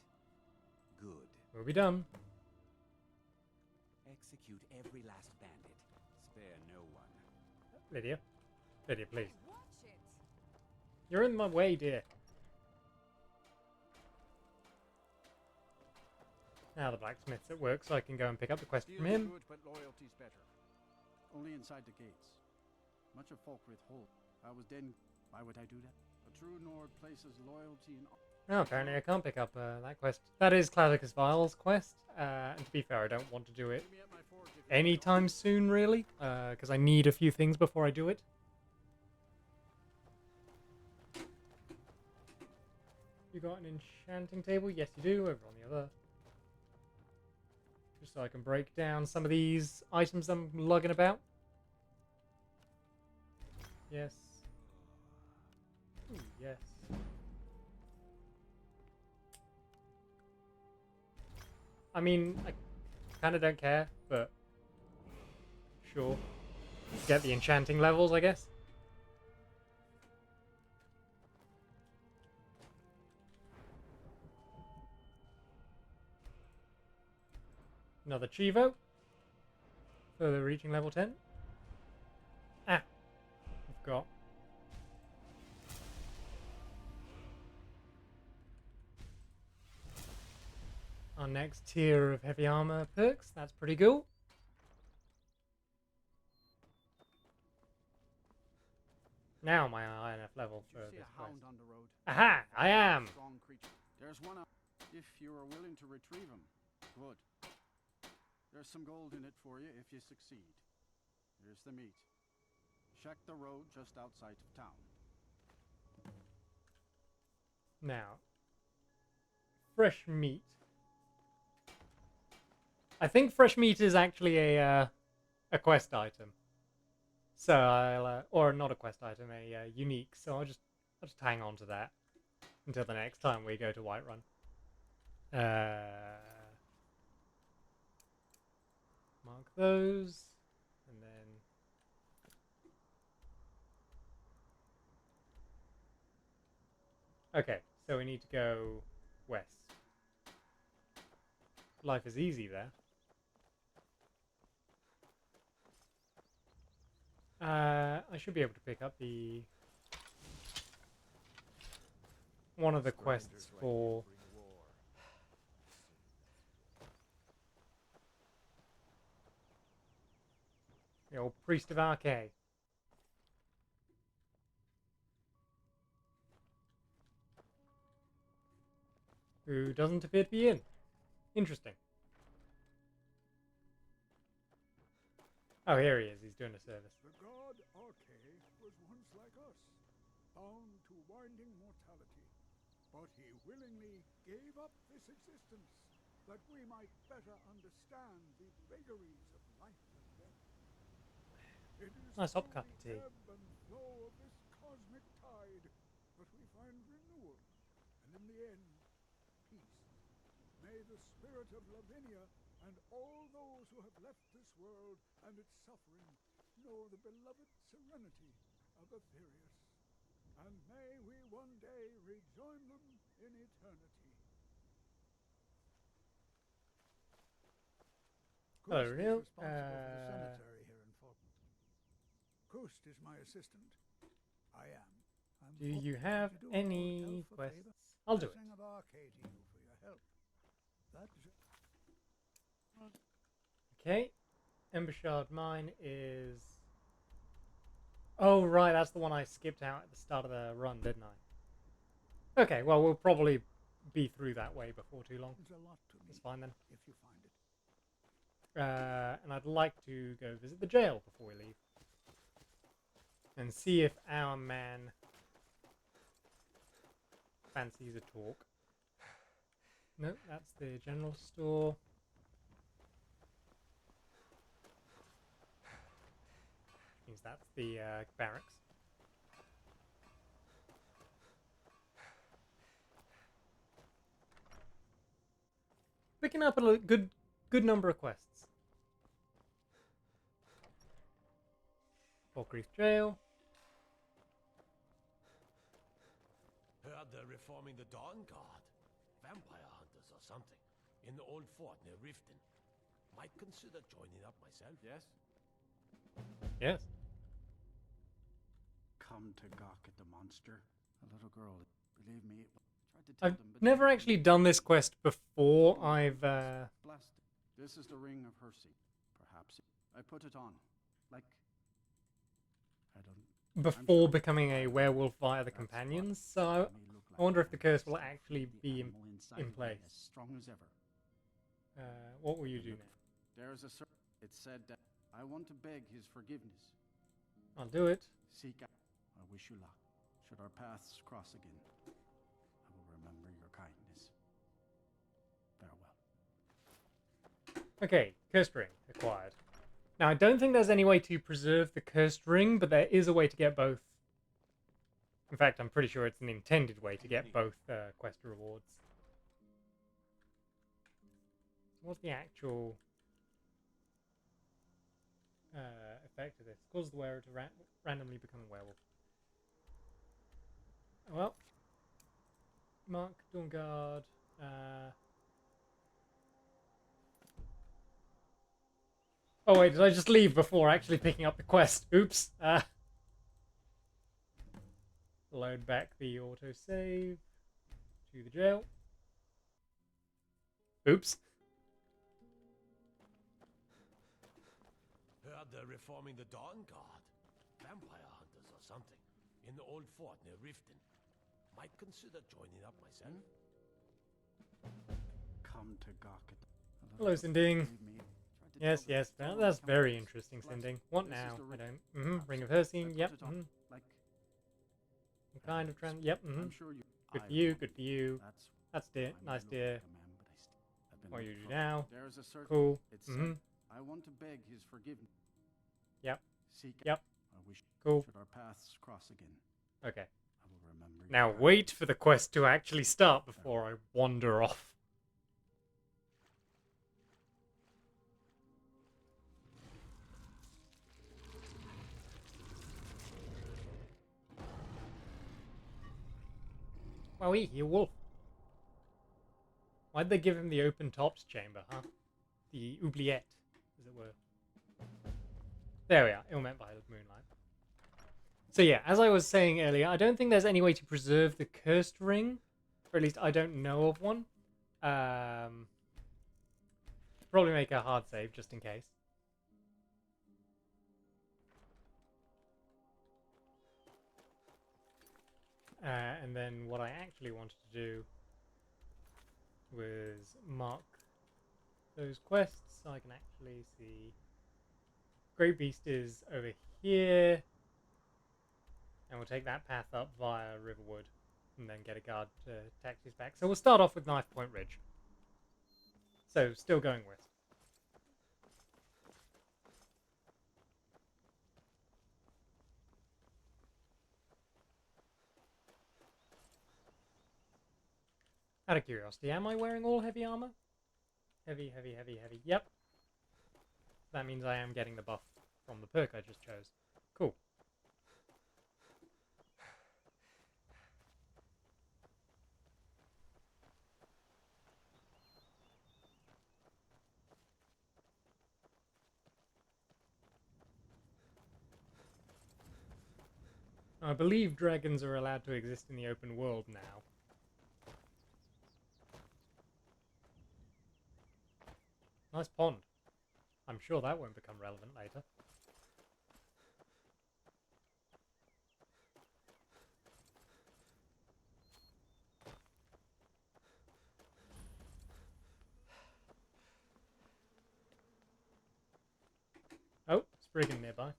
Good. We'll be done. Execute every last bandit. Spare no one. Lydia. Lydia, please. Watch it. You're in my way, dear. Now the blacksmith's at work, so I can go and pick up the quest from him. Good, but loyalty's better. Only inside the gates. Much of Falkreath hold. I was then. Why would I do that? A true Nord places loyalty in. No, apparently I can't pick up that quest. That is Clavicus Vile's quest, and to be fair, I don't want to do it anytime soon, really, because I need a few things before I do it. You got an enchanting table? Yes, you do, over on the other. Just so I can break down some of these items I'm lugging about. Yes. Ooh, yes. I mean, I kind of don't care, but sure. Get the enchanting levels, I guess. Another Chivo. Further reaching level 10. Ah. I've got. Our next tier of heavy armor perks. That's pretty cool. Now my INF level for this quest. On the road? Aha! I am! Strong creature. There's one out. If you are willing to retrieve him, good. There's some gold in it for you if you succeed. Here's the meat. Check the road just outside of town. Now, fresh meat. I think fresh meat is actually a quest item. So I'll, or not a quest item, a unique. So I'll just hang on to that until the next time we go to Whiterun. Mark those, and then okay. So we need to go west. Life is easy there. I should be able to pick up one of the quests for the old Priest of Archay. Who doesn't appear to be in. Interesting. Oh, here he is. He's doing a service. The god Arche was once like us, bound to winding mortality. But he willingly gave up this existence, that we might better understand the vagaries of life and death. It is Nice hot through cup of the tea. ebb and flow of this cosmic tide that we find renewal, and in the end, peace. May the spirit of Lavinia and all those who have left this world and its suffering know the beloved serenity of Aetherius. And may we one day rejoin them in eternity. Hello, Kust Real. is responsible for the cemetery here in Fort. Kust is my assistant. I'm Do you fortunate have to do any Lord Elf a quests? favor. I'll do it. Blessing of Arche to you for your help. That Okay. Embershard mine is... Oh, right. That's the one I skipped out at the start of the run, didn't I? Okay, well, we'll probably be through that way before too long. means a lot to me That's fine then. if you find it. And I'd like to go visit the jail before we leave. And see if our man fancies a talk. Nope, that's the general store. Which means that's the barracks. Picking up a good number of quests. Falkreath Jail. Heard they're reforming the Dawn Guard. Vampire hunters or something. In the old fort near Riften. Might consider joining up myself. Yes? Yes. Come to gawk at the monster. A little girl, believe me, tried to tell I've them, but never actually done this quest before. I've blessed. This is the ring of Hersey. Perhaps I put it on, like I don't. before becoming a werewolf via the companions. So I wonder if the curse will actually be in place. As strong as ever. What will you do now? There's a it said that I want to beg his forgiveness. I'll do it. Seek out. I wish you luck. Should our paths cross again, I will remember your kindness. Farewell. Okay, cursed ring acquired. Now I don't think there's any way to preserve the cursed ring, but there is a way to get both. In fact, I'm pretty sure it's an intended way to get both quest rewards. What's the actual effect of this? Cause the wearer to randomly become a werewolf. Well, Mark, Dawn Guard. Oh wait, did I just leave before actually picking up the quest? Oops. Load back the autosave to the jail. Oops. Heard they're reforming the Dawn Guard. Vampire hunters or something. In the old fort near Riften. Might consider joining up myself. Come to gawk at. Hello, Sinding. Believe me, tried to Yes, tell them, yes. but Well, still that's come very to interesting, blessed. Sinding. What This is now? the I ring. don't. Ring of Perhaps Hersing. I put Yep. it on, like What kind of trans? Yep. I'm sure you. Good I for you. want Good it. for you. That's That's dear. I may Nice look dear. like a man, but I've been What in you do trouble. now? There's a certain. Cool. It said, Mhm. I want to beg his forgiveness. Yep. Seek. Yep. I wish. Cool. Should our paths cross again, Okay. I will remember. your Now kindness. wait for the quest to actually start before I wander off. Wowie, you wolf. Why'd they give him the open tops chamber, huh? The oubliette, as it were. There we are, ill meant by moonlight. So yeah, as I was saying earlier, I don't think there's any way to preserve the cursed ring. Or at least I don't know of one. Probably make a hard save just in case. And then what I actually wanted to do was mark those quests so I can actually see Great Beast is over here. And we'll take that path up via Riverwood. And then get a guard to taxis back. So we'll start off with Knife Point Ridge. So, still going west. Out of curiosity, am I wearing all heavy armor? Heavy, heavy, heavy, heavy. Yep. That means I am getting the buff from the perk I just chose. Cool. I believe dragons are allowed to exist in the open world now. Nice pond. I'm sure that won't become relevant later. Oh, Spriggan nearby.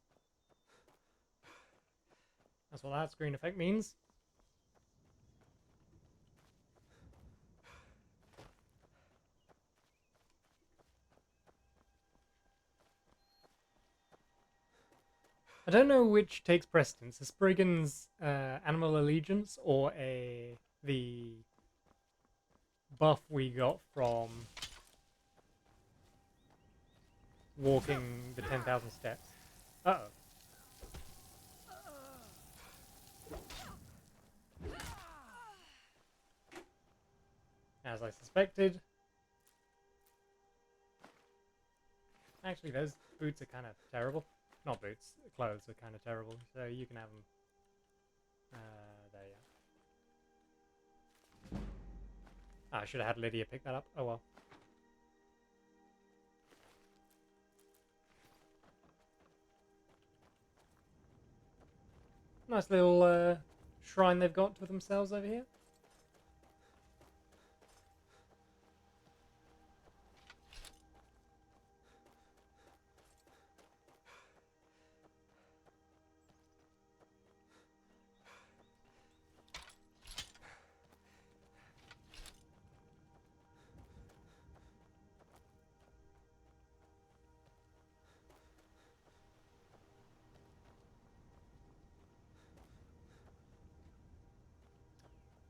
That's what that screen effect means. I don't know which takes precedence, a Spriggan's Animal Allegiance or the buff we got from walking the 10,000 steps. Uh-oh. As I suspected. Actually, those boots are kind of terrible. Not boots, clothes are kind of terrible, so you can have them. There you are. I should have had Lydia pick that up. Oh well. Nice little shrine they've got to themselves over here.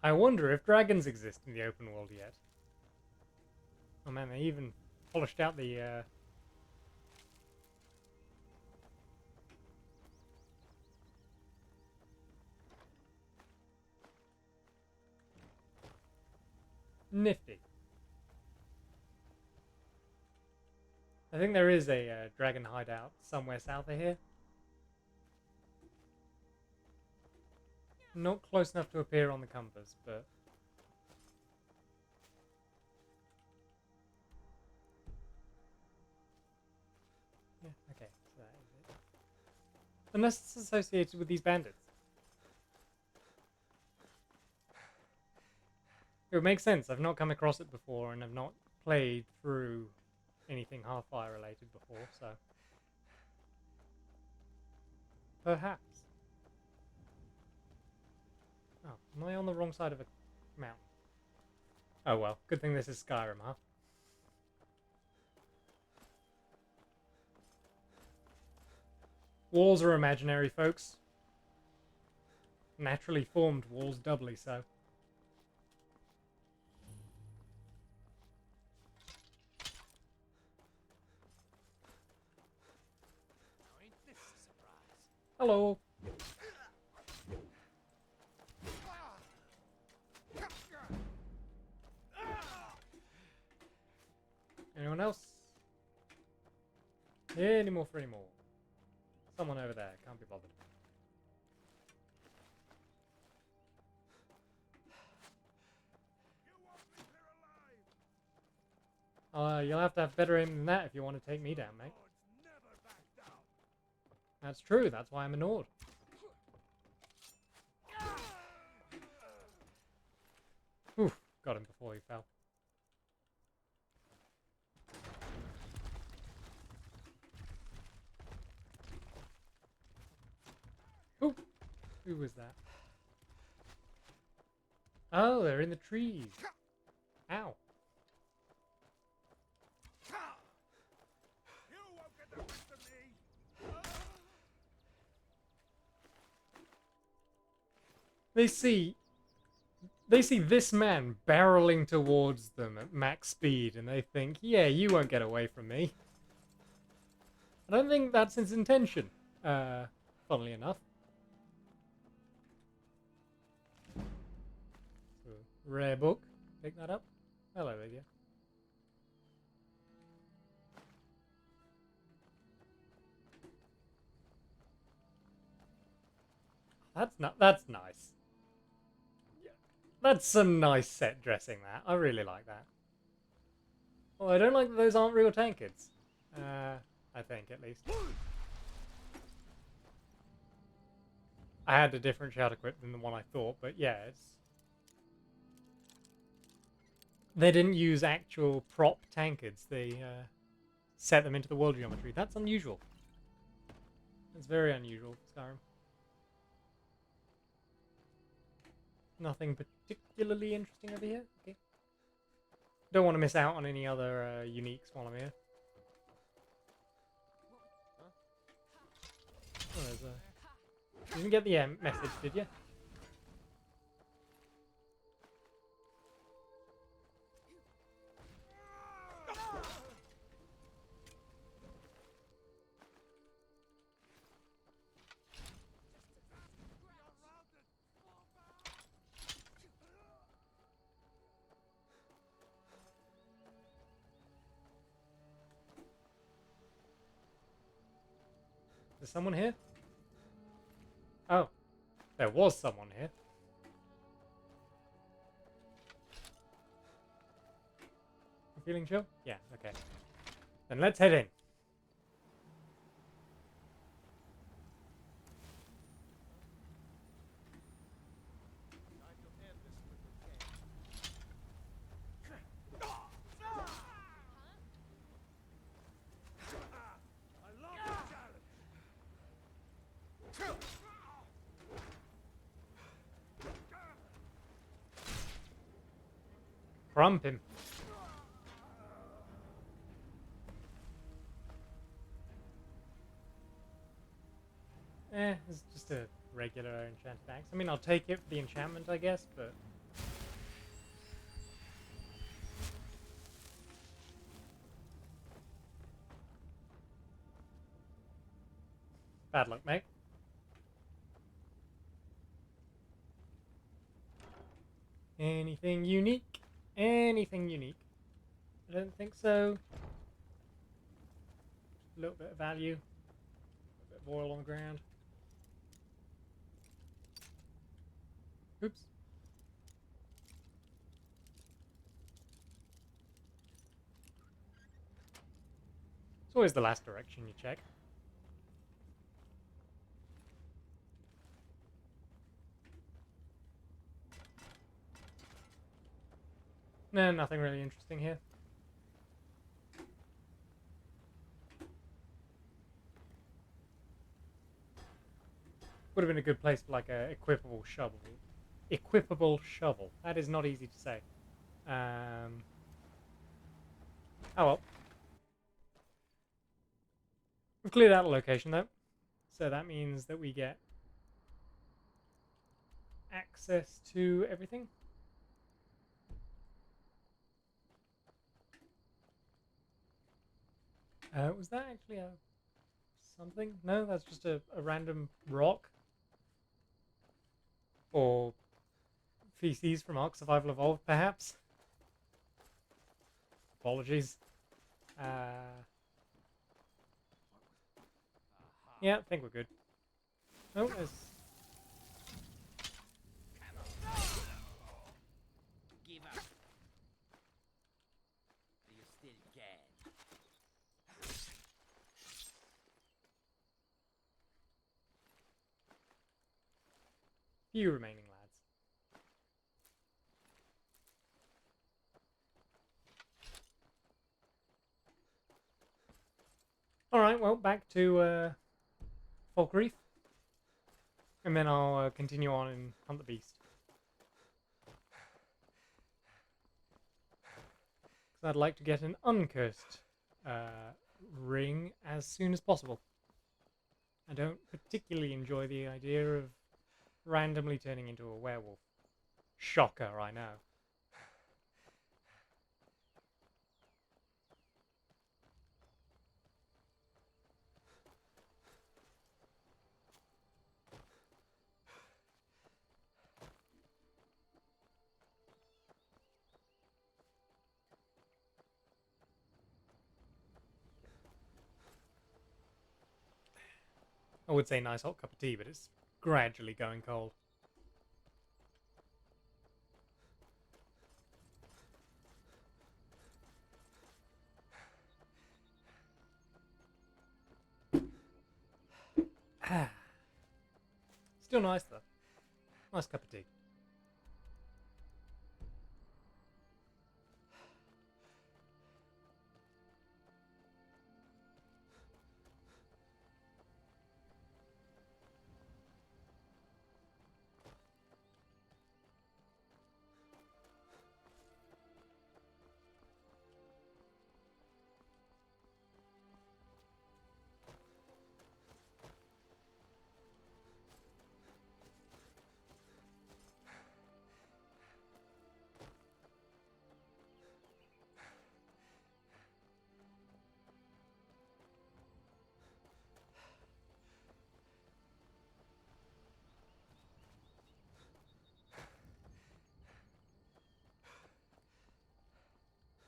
I wonder if dragons exist in the open world yet. Oh man, they even polished out the nifty. I think there is a dragon hideout somewhere south of here. Not close enough to appear on the compass, but... yeah, okay, so that is it. Unless it's associated with these bandits. It would make sense. I've not come across it before, and I've not played through anything Half-Fire related before, so... perhaps. Oh, am I on the wrong side of a mountain? Oh well, good thing this is Skyrim, huh? Walls are imaginary, folks. Naturally formed walls doubly so. Now ain't this a surprise? Hello. Anyone else? Any more for any more? Someone over there, can't be bothered. You'll have to have better aim than that if you want to take me down, mate. That's true, that's why I'm a Nord. Oof, got him before he fell. Who was that? Oh, they're in the trees. Ow. You won't get the best of me! They see this man barreling towards them at max speed, and they think, yeah, you won't get away from me. I don't think that's his intention, funnily enough. So, rare book. Pick that up. Hello, Lydia. That's nice. That's some nice set dressing, that. I really like that. Oh, I don't like that those aren't real tankards. I think, at least. I had a different shout equip than the one I thought, but yeah, it's... They didn't use actual prop tankards. They set them into the world geometry. That's unusual. It's very unusual for Skyrim. Nothing particularly interesting over here. Okay. Don't want to miss out on any other uniques while I'm here. Oh, there's a... You didn't get the message, did you? Is someone here? Oh, there was someone here. You feeling chill? Yeah, okay. Then let's head in. Crump him. It's just a regular enchanted axe. I mean, I'll take it for the enchantment, I guess, but... Bad luck, mate. Anything unique? Anything unique? I don't think so. A little bit of value. A bit of oil on the ground. Oops. It's always the last direction you check. No, nothing really interesting here. Would have been a good place for like a equipable shovel. Equipable shovel. That is not easy to say. Oh well. We've cleared out the location though. So that means that we get access to everything. Was that actually a something? No, that's just a random rock. Or feces from Ark Survival Evolved, perhaps? Apologies. Yeah, I think we're good. Oh, there's... Give up. You still can. Few remaining lads. Alright, well, back to Falkreath. And then I'll continue on and hunt the beast. Because I'd like to get an uncursed ring as soon as possible. I don't particularly enjoy the idea of randomly turning into a werewolf. Shocker, I know. I would say nice hot cup of tea, but it's gradually going cold. Still nice though. Nice cup of tea.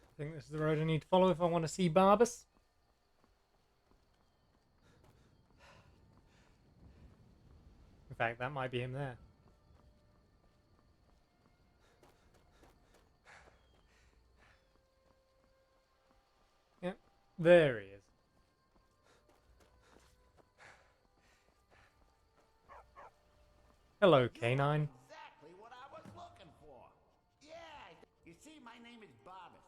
I think this is the road I need to follow if I want to see Barbas. In fact, that might be him there. Yep, there he is. Hello, canine. Exactly what I was looking for. Yeah, you see, my name is Barbas.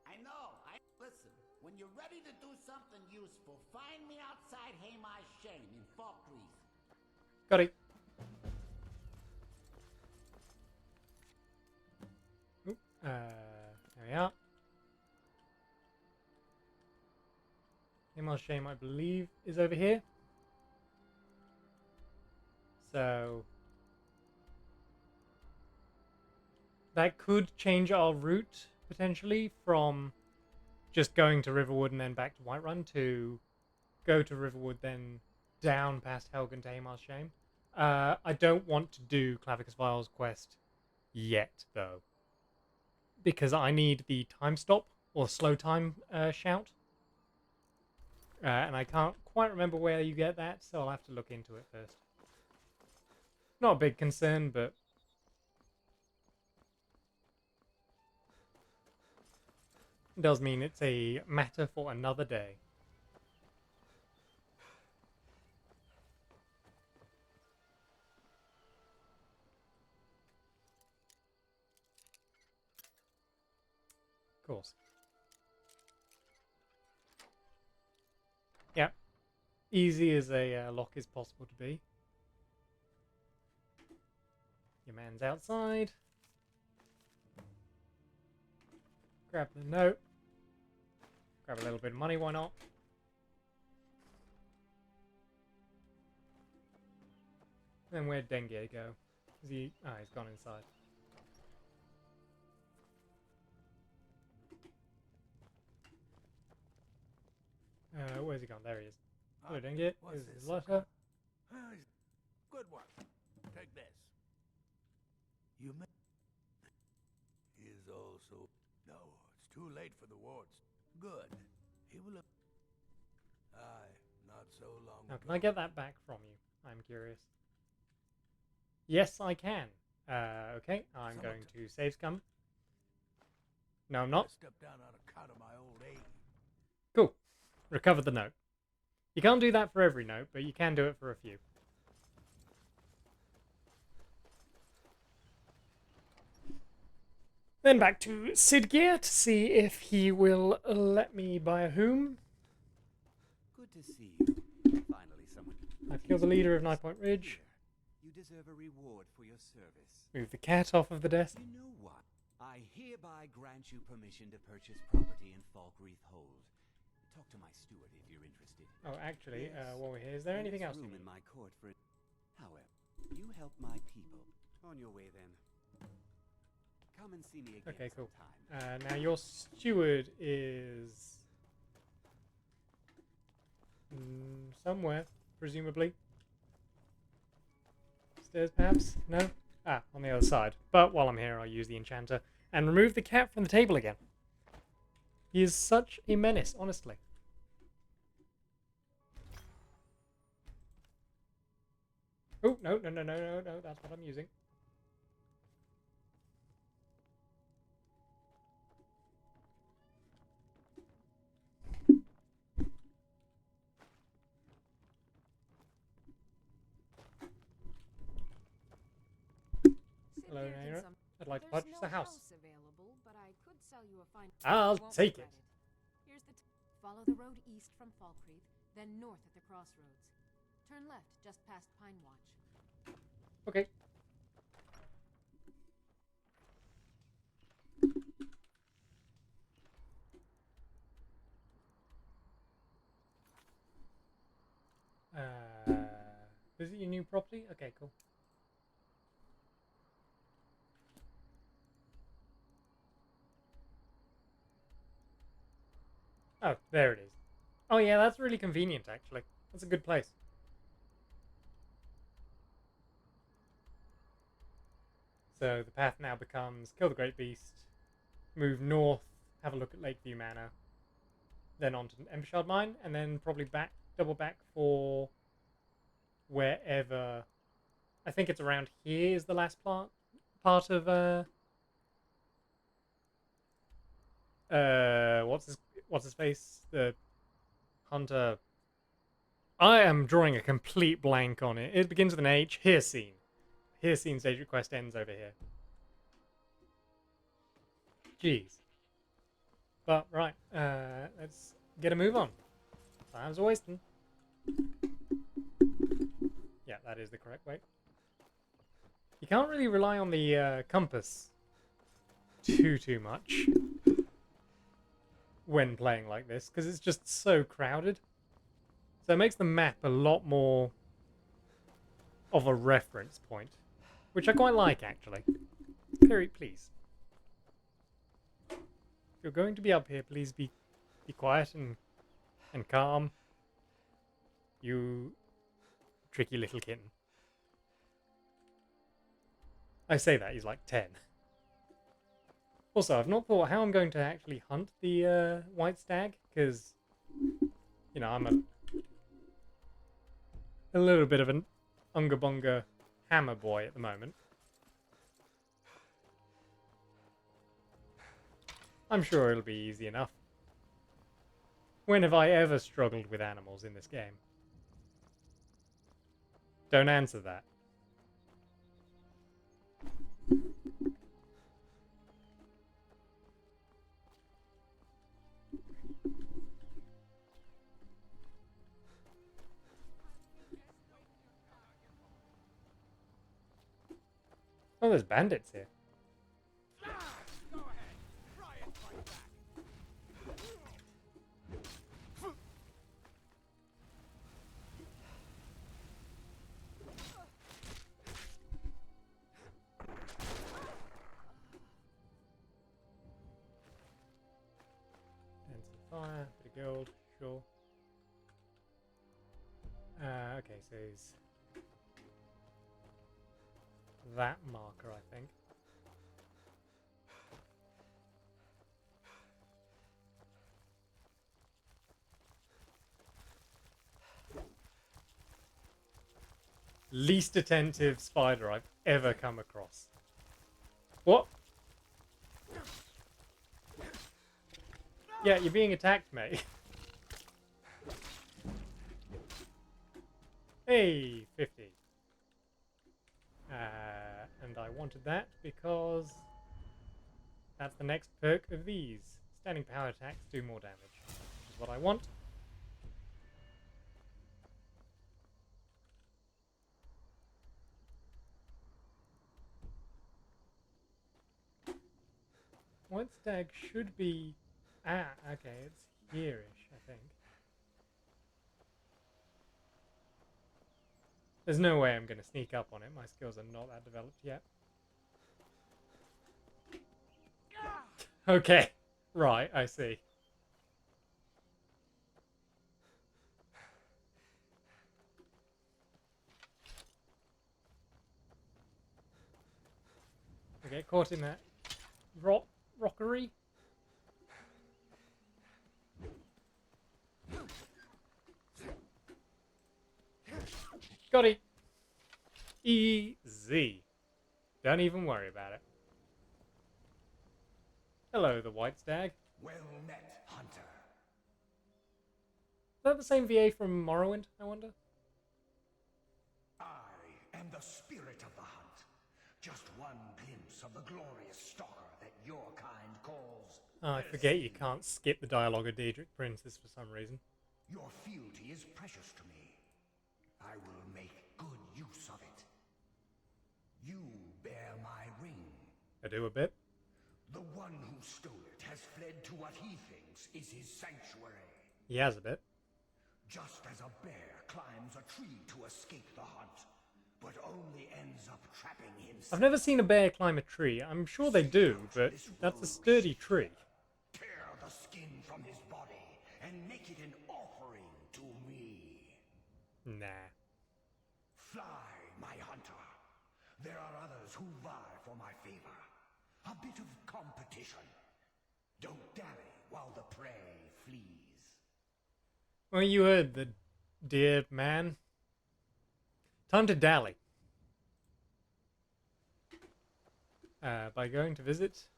I know. Listen, when you're ready to do something useful, find me outside Haymar's Shame in Falkreath. Got it. Oop, there we are. Haymar's Shame, I believe, is over here. So that could change our route, potentially, from just going to Riverwood and then back to Whiterun to go to Riverwood, then down past Helgen to Haymar's Shame. I don't want to do Clavicus Vile's quest yet, though, because I need the time stop or slow time shout. And I can't quite remember where you get that, so I'll have to look into it first. Not a big concern, but it does mean it's a matter for another day. Of course. Yeah. Easy as a lock is possible to be. Your man's outside. Grab the note. Grab a little bit of money, why not? Then where'd Dengue go? Is he... Ah, he's gone inside. Where's he gone? There he is. Hello, Dengue. What's Here's his this? letter. Good one. Take this. You may... Is also... No, it's too late for the wards. Good. He will... Aye, not so long Now, ago. can I get that back from you? I'm curious. Yes, I can. Okay, I'm going to save scum. No, I'm not. I stepped down on account of my old age. Cool. Recover the note. You can't do that for every note, but you can do it for a few. Then back to Sidgear to see if he will let me buy a whom. Good to see you. Finally, someone. I've killed the leader of 9 Point Ridge. You deserve a reward for your service. Move the cat off of the desk. You know what? I hereby grant you permission to purchase property in Falkreath Hold. Talk to my steward if you're interested. Oh, actually, Yes. while we're here, is there anything else you room need? in my court for it. However, you help my people. On your way then. Come and see me again Okay, cool. sometime. Now your steward is somewhere, presumably. Stairs, perhaps? No? Ah, on the other side. But while I'm here, I'll use the enchanter and remove the cat from the table again. He is such a menace, honestly. Oh, no, no, no, no, no, no, that's what I'm using. Hello, Naira. I'd like to There's purchase no a house. available, but I could sell you a fine. I'll You won't take regret it. Here's the follow the road east from Falkreath, then north at the crossroads. Turn left just past Pine Watch. Okay. Visit your new property? Okay, cool. Oh, there it is. Oh yeah, that's really convenient actually. That's a good place. So the path now becomes kill the great beast, move north, have a look at Lakeview Manor, then on to Embershard Mine, and then probably back, double back for wherever. I think it's around here is the last part of what's his face, the hunter. I am drawing a complete blank on it. It begins with an H. Hircine. Hircine stage request ends over here. Jeez. But right, let's get a move on. Time's a wasting. Yeah, that is the correct way. You can't really rely on the compass too much when playing like this, because it's just so crowded. So it makes the map a lot more of a reference point, which I quite like, actually. Very please. If you're going to be up here, please be quiet and calm. You tricky little kitten. I say that, he's like 10. Also, I've not thought how I'm going to actually hunt the white stag, because, you know, I'm a little bit of an unga bunga hammer boy at the moment. I'm sure it'll be easy enough. When have I ever struggled with animals in this game? Don't answer that. Oh, there's bandits here. Go ahead. Try and fight back. And some fire, bit of gold, sure. Okay, so he's that marker, I think. Least attentive spider I've ever come across. What? Yeah, you're being attacked, mate. Hey, 50. And I wanted that because that's the next perk of these. Standing power attacks do more damage, which is what I want. White stag should be... Ah, okay, it's here-ish, I think. There's no way I'm going to sneak up on it. My skills are not that developed yet. Okay, right, I see. I get caught in that rockery. Got it. Easy. Don't even worry about it. Hello, the white stag. Well met, hunter. Is that the same VA from Morrowind, I wonder? I am the spirit of the hunt. Just one glimpse of the glorious stalker that your kind calls... Oh, I forget you can't skip the dialogue of Daedric Princess for some reason. Your fealty is precious to me. I will make good use of it. You bear my ring. I do a bit. The one who stole it has fled to what he thinks is his sanctuary. He has a bit. Just as a bear climbs a tree to escape the hunt, but only ends up trapping himself. I've never seen a bear climb a tree. I'm sure they do, but that's a sturdy tree. Tear the skin from his body and make it an offering to me. Nah. Fly, my hunter. There are others who vie for my favor. A bit of competition. Don't dally while the prey flees. Well, you heard the dear man. Time to dally. By going to visit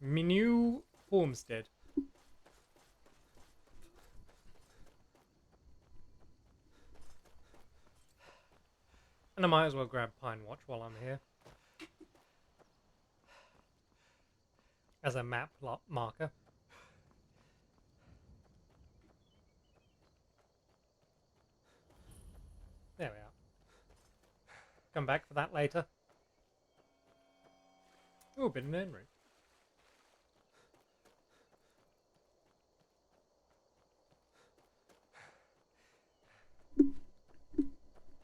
my new homestead. And I might as well grab Pine Watch while I'm here. As a map marker. There we are. Come back for that later. Ooh, a bit of an route.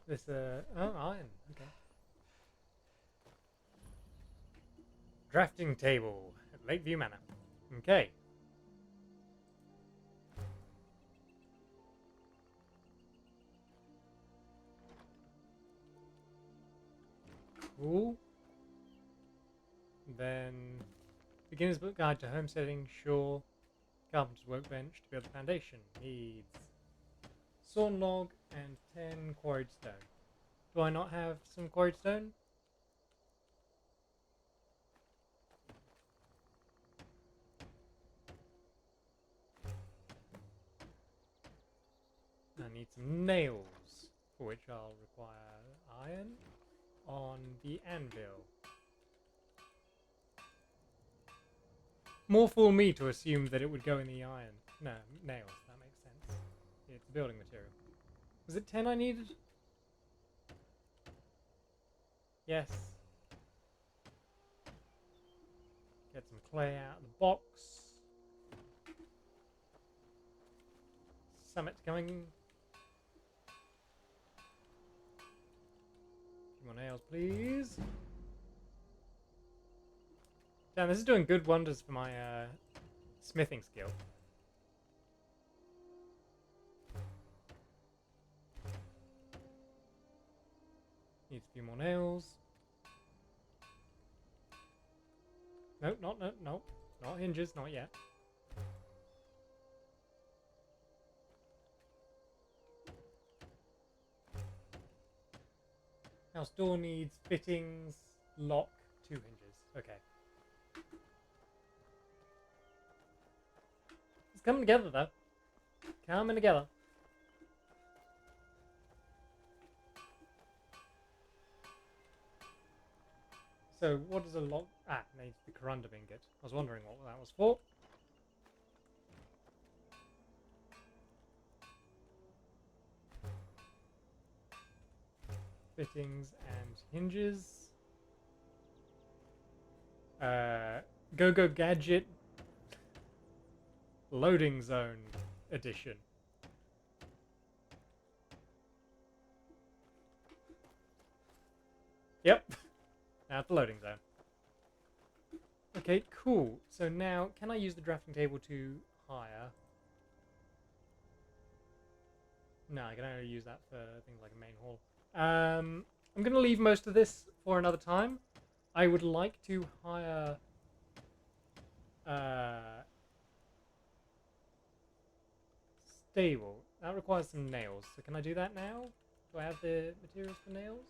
This, oh, iron. Okay. Drafting table at Lakeview Manor. Okay. Cool. Then, beginner's book guide to homesteading, sure. Carpenter's workbench to build the foundation. Needs sawn log and 10 quarried stone. Do I not have some quarried stone? I need some nails, for which I'll require iron on the anvil. More fool me to assume that it would go in the iron. No, nails, that makes sense. It's a building material. Was it 10 I needed? Yes. Get some clay out of the box. Summit's coming. A few more nails, please. Damn, this is doing good wonders for my smithing skill. Needs a few more nails. Nope, nope. Not hinges, not yet. House door needs fittings, lock, 2 hinges. Okay. It's coming together though. Coming together. So what does a lock... Ah, needs the corundum ingot. I was wondering what that was for. Fittings and hinges. Go Gadget Loading Zone Edition. Yep. Now it's the loading zone. Okay, cool. So now, can I use the drafting table to hire? No, I can only use that for things like a main hall. I'm going to leave most of this for another time. I would like to hire... stable. That requires some nails. So can I do that now? Do I have the materials for nails?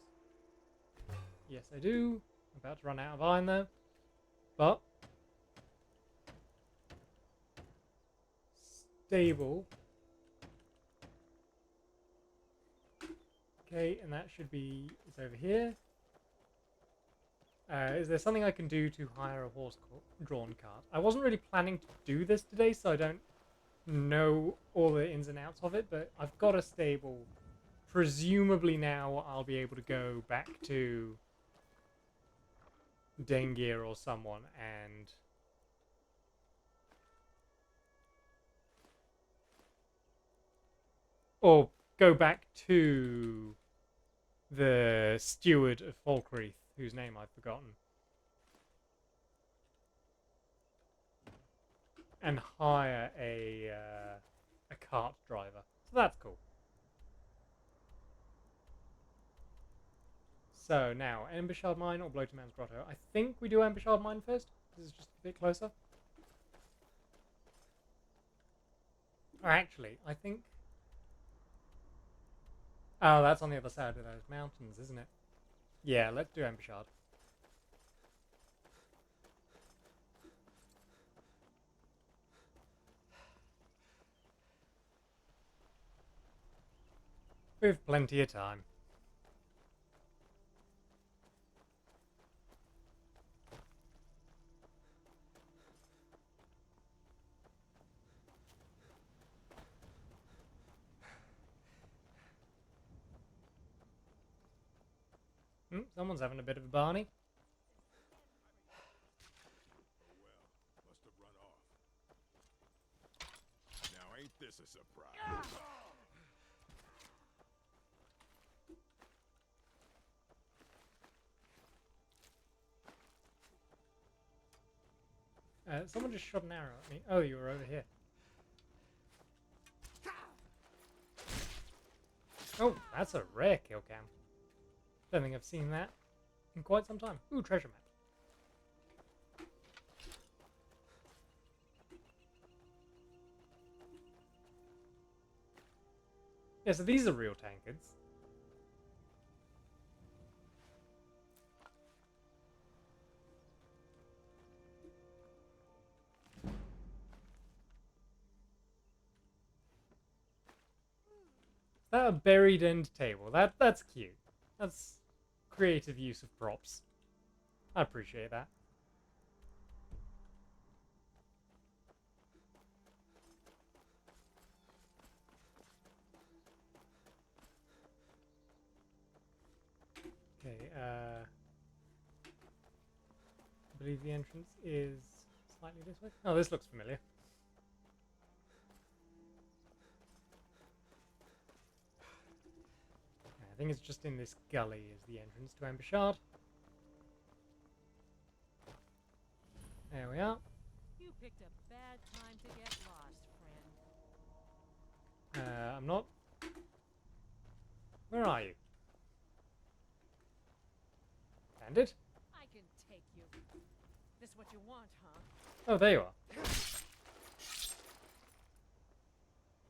Yes, I do. I'm about to run out of iron though. But stable. Okay, and that should be, it's over here. Is there something I can do to hire a horse-drawn cart? I wasn't really planning to do this today, so I don't know all the ins and outs of it, but I've got a stable. Presumably now I'll be able to go back to Dengir or someone and or go back to the steward of Falkreath, whose name I've forgotten, and hire a cart driver. So that's cool. So now, Embershard Mine or Bloaterman's Grotto? I think we do Embershard Mine first. This is just a bit closer. Or actually, I think... Oh, that's on the other side of those mountains, isn't it? Yeah, let's do Embershard. We've plenty of time. Someone's having a bit of a Barney. Must have run off. Now ain't this a surprise? Someone just shot an arrow at me. Oh, you were over here. Oh, that's a rare kill cam. Don't think I've seen that in quite some time. Ooh, treasure map. Yeah, so these are real tankards. That a buried end table. That's cute. That's creative use of props. I appreciate that. Okay, I believe the entrance is slightly this way. Oh, this looks familiar. I think it's just in this gully is the entrance to Embershard. There we are. You picked a bad time to get lost, friend. I'm not. Where are you? Bandit? I can take you. This what you want, huh? Oh, there you are.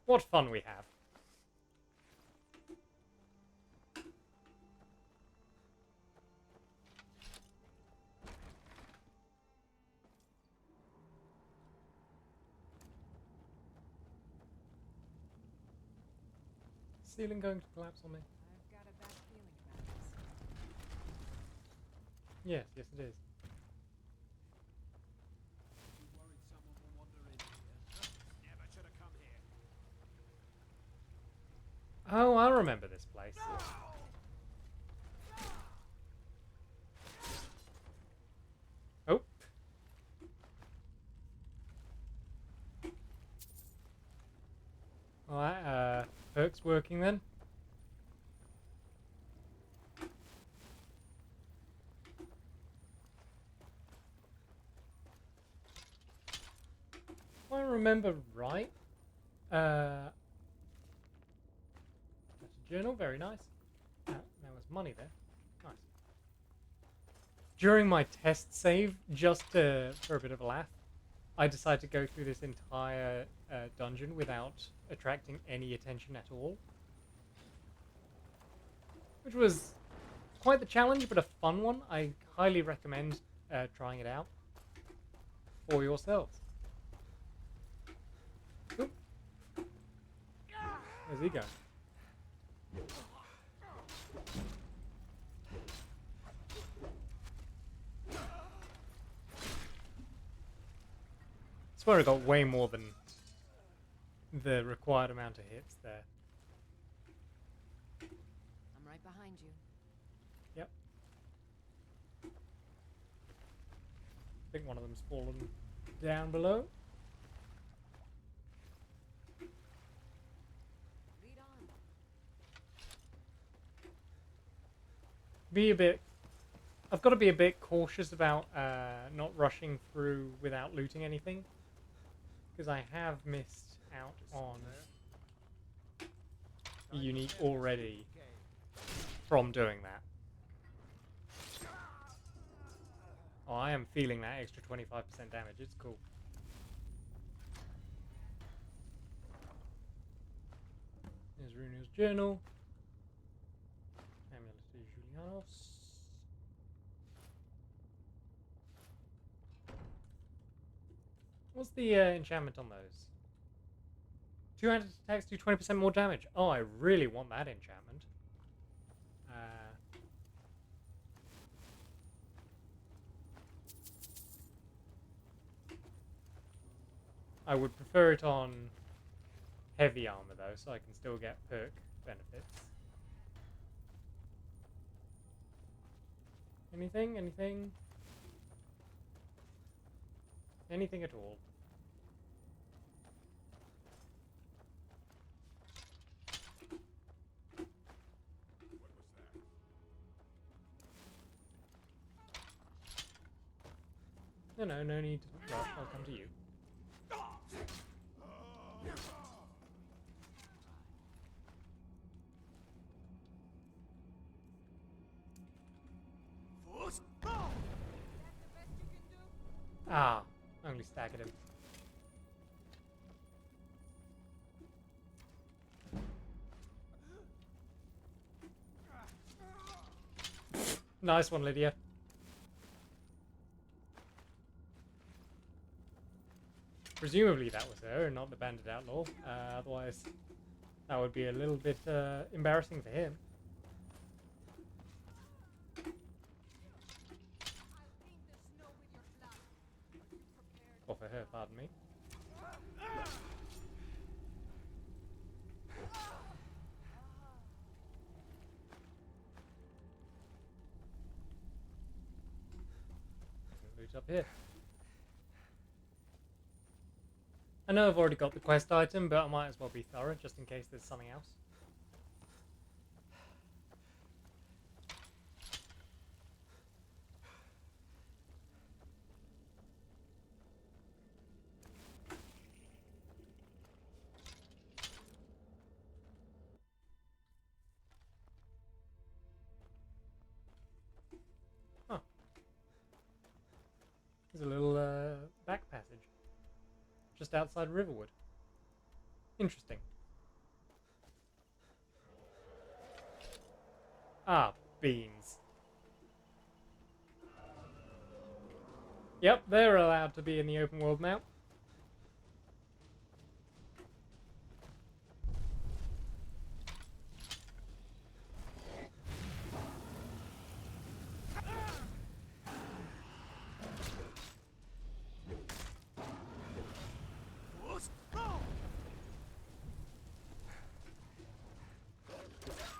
What fun we have. Ceiling going to collapse on me? I've got a bad feeling about this. Yes, yes it is. You worried someone will wander in here? Never should have come here. Oh, I remember this place. Oh. Alright, perks working then. If I remember right, that's a journal, very nice. There was money there. Nice. During my test save, just for a bit of a laugh, I decided to go through this entire dungeon without attracting any attention at all. Which was quite the challenge, but a fun one. I highly recommend trying it out for yourselves. Oop. Where's he going? I swear I got way more than the required amount of hits there. I'm right behind you. Yep. I think one of them's fallen down below. Lead on. I've got to be a bit cautious about not rushing through without looting anything, because I have missed out on the unique already from doing that. Oh, I am feeling that extra 25% damage. It's cool. There's Runa's journal. Amulet de Julianos. What's the enchantment on those? 200 attacks do 20% more damage. Oh, I really want that enchantment. I would prefer it on heavy armor though, so I can still get perk benefits. Anything? Anything? Anything at all? No need to rush. I'll come to you. Ah, only staggered him. Nice one, Lydia. Presumably that was her and not the bandit outlaw. Otherwise, that would be a little bit embarrassing for him. Or for her, pardon me. Loot up here. I know I've already got the quest item, but I might as well be thorough just in case there's something else. Huh. There's a little back passage just outside Riverwood. Interesting. Ah, beans. Yep, they're allowed to be in the open world now.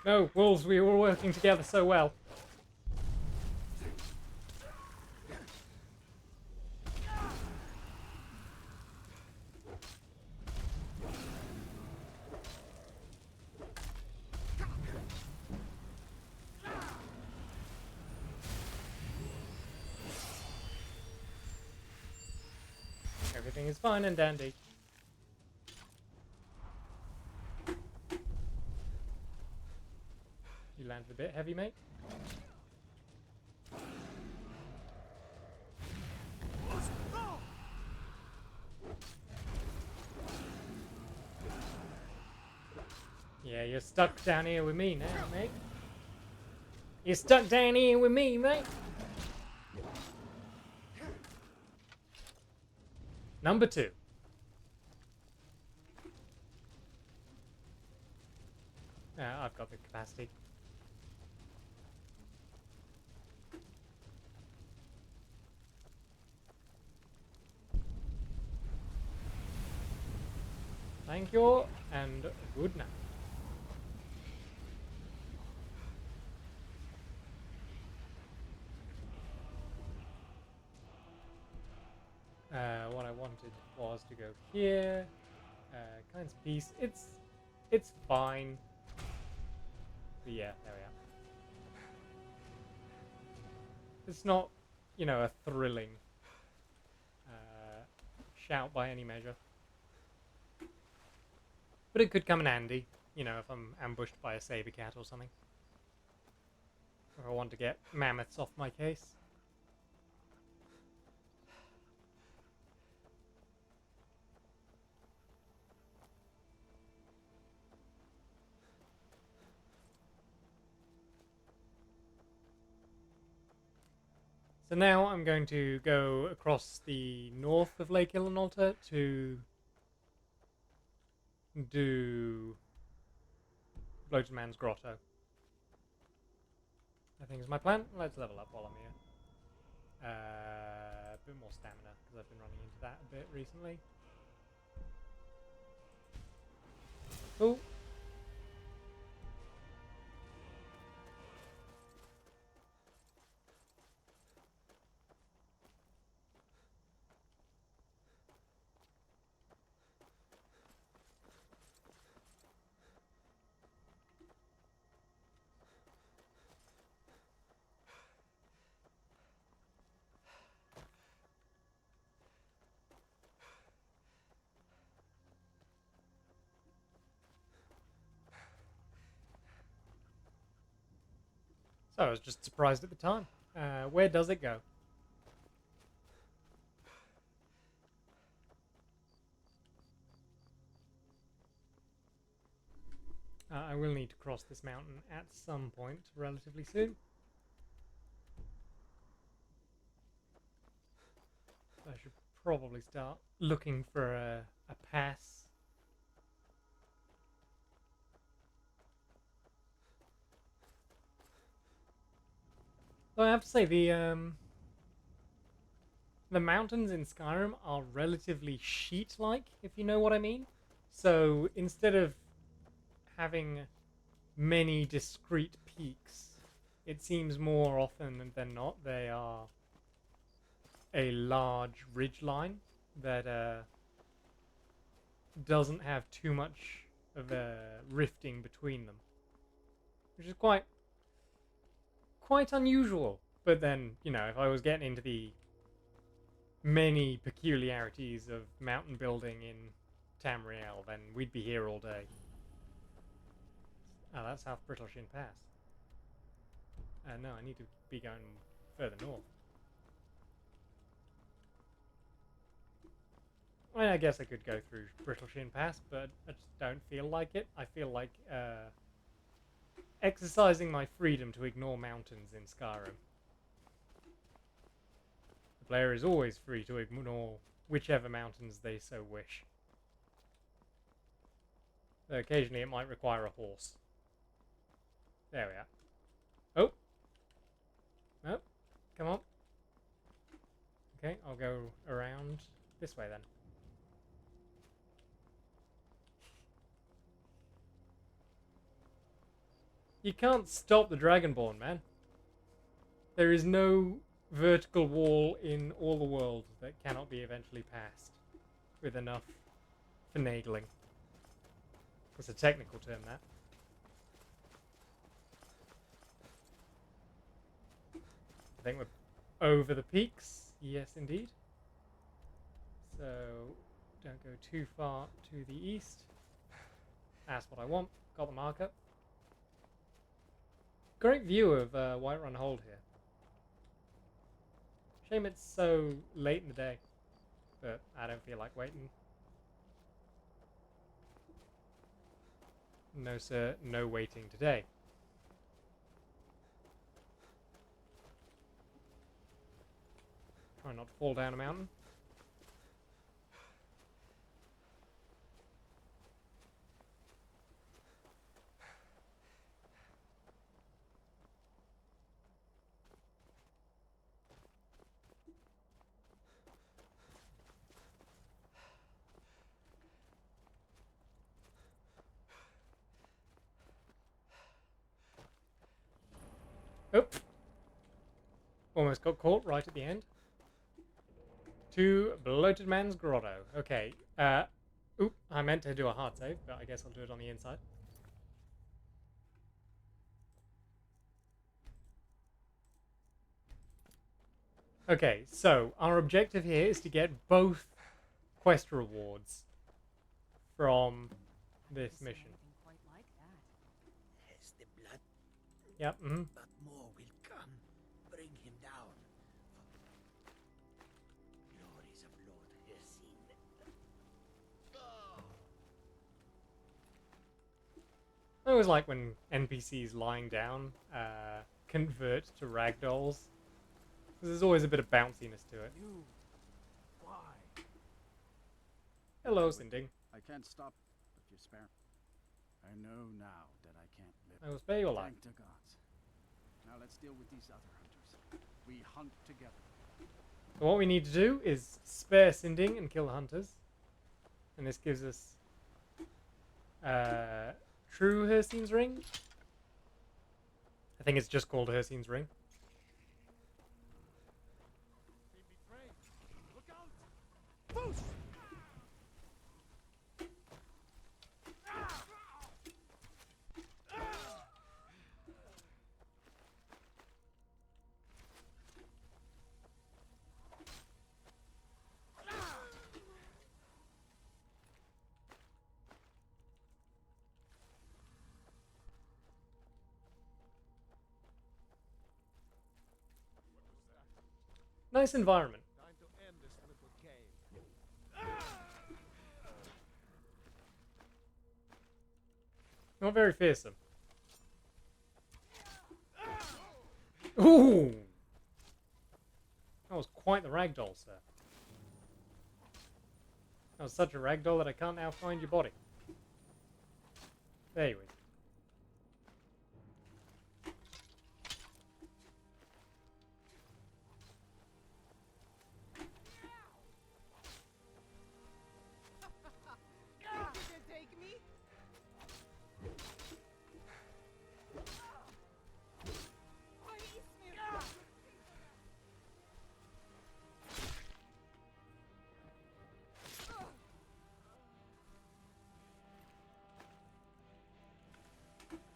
No, wolves, we were working together so well. Everything is fine and dandy. You landed a bit heavy, mate. Yeah, you're stuck down here with me now, mate. You're stuck down here with me, mate. Number 2. I've got the capacity. Thank you, and good night. What I wanted was to go here. Kinds of peace. It's fine. But yeah, there we are. It's not, you know, a thrilling shout by any measure. But it could come in handy, you know, if I'm ambushed by a saber cat or something. Or I want to get mammoths off my case. So now I'm going to go across the north of Lake Illinolta to do Bloated Man's Grotto. I think is my plan. Let's level up while I'm here. A bit more stamina, because I've been running into that a bit recently. Cool. So I was just surprised at the time. Where does it go? I will need to cross this mountain at some point relatively soon. So I should probably start looking for a pass. Though I have to say, the mountains in Skyrim are relatively sheet-like, if you know what I mean. So instead of having many discrete peaks, it seems more often than not they are a large ridgeline that doesn't have too much of a rifting between them, which is quite unusual. But then, you know, if I was getting into the many peculiarities of mountain building in Tamriel, then we'd be here all day. Oh, that's South Brittleshin Pass. No, I need to be going further north. Well, I guess I could go through Brittleshin Pass, but I just don't feel like it. I feel like exercising my freedom to ignore mountains in Skyrim. The player is always free to ignore whichever mountains they so wish. Though occasionally it might require a horse. There we are. Oh! Oh, come on. Okay, I'll go around this way then. You can't stop the Dragonborn, man. There is no vertical wall in all the world that cannot be eventually passed with enough finagling. It's a technical term, that. I think we're over the peaks. Yes, indeed. So don't go too far to the east. That's what I want. Got the marker. Great view of Whiterun Hold here. Shame it's so late in the day, but I don't feel like waiting. No sir, no waiting today. Try not to fall down a mountain. Oop! Almost got caught right at the end. To Bloated Man's Grotto. Okay. Oop, I meant to do a hard save, but I guess I'll do it on the inside. Okay, so our objective here is to get both quest rewards from this mission. Quite like that. Has the blood, Yep, but more will come. Bring him down. Glories of Lord Hersin. I always like when NPCs lying down convert to ragdolls. Because there's always a bit of bounciness to it. You. Why? Hello, Sinding. I can't stop, but you spare. I know now that I can't live. I will spare your life. Thank the gods. Now let's deal with these other hunters. We hunt together. So what we need to do is spare Sinding and kill the hunters. And this gives us True Hersin's Ring. I think it's just called Hersin's Ring. Nice environment. Time to end this little game. Not very fearsome. Ooh! That was quite the ragdoll, sir. That was such a ragdoll that I can't now find your body. There you is.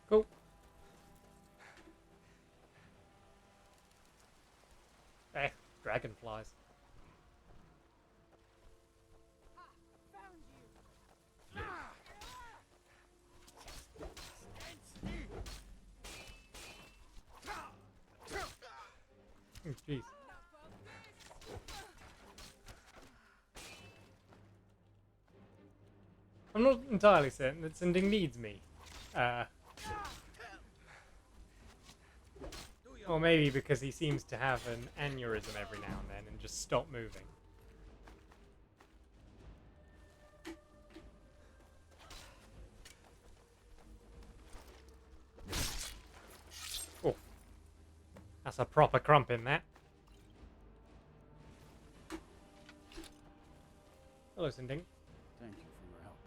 Cool. Dragonflies. Oh, jeez. I'm not entirely certain that Sinding needs me. Or maybe because he seems to have an aneurysm every now and then and just stop moving. Oh. That's a proper crump in that. Hello, Sinding. Thank you for your help.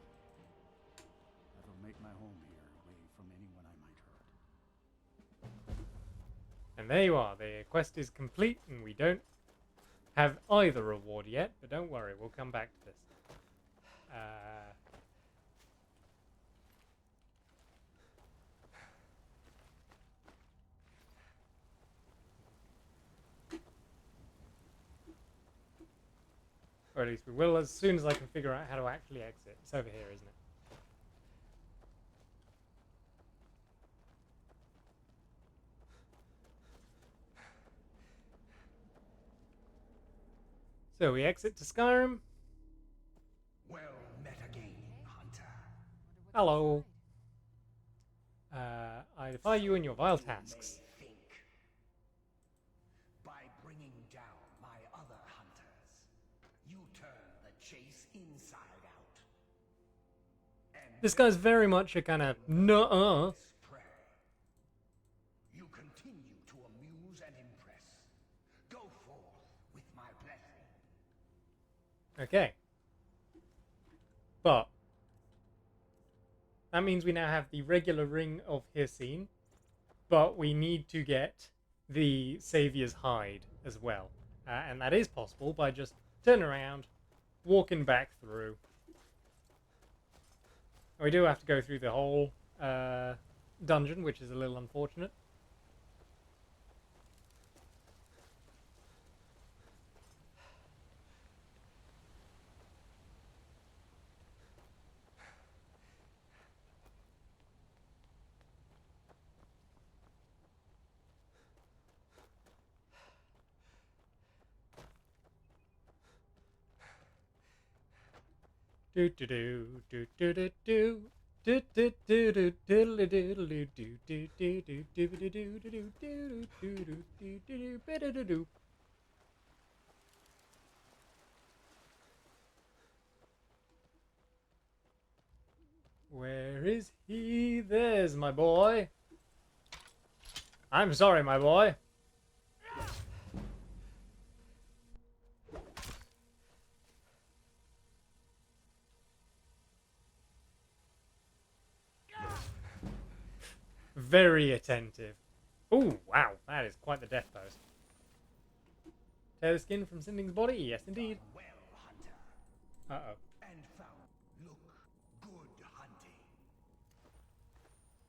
I will make my home here, away from anyone I might hurt. And there you are, the quest is complete and we don't have either reward yet, but don't worry, we'll come back to this. Or at least we will as soon as I can figure out how to actually exit. It's over here, isn't it? So we exit to Skyrim. Well met again, Hunter. Hello. I defy you in your vile tasks. May think. By bringing down my other hunters, you turn the chase inside out. And This guy's very much a kind of nuh-uh. this prey. You continue to amuse and impress. Go forth with my blessing. Okay. But that means we now have the regular Ring of Hircine, but we need to get the Saviour's Hide as well. And that is possible by just turning around, walking back through. And we do have to go through the whole dungeon, which is a little unfortunate. Do do do do do do do. Do do do do diddly diddly do do do do do do do do do do do do do do. Where is he? There's my boy. I'm sorry, my boy. Very attentive. Oh, wow. That is quite the death pose. Tear the skin from Sinding's body? Yes, indeed. Well, Hunter. Uh-oh. And found. Look, good hunting.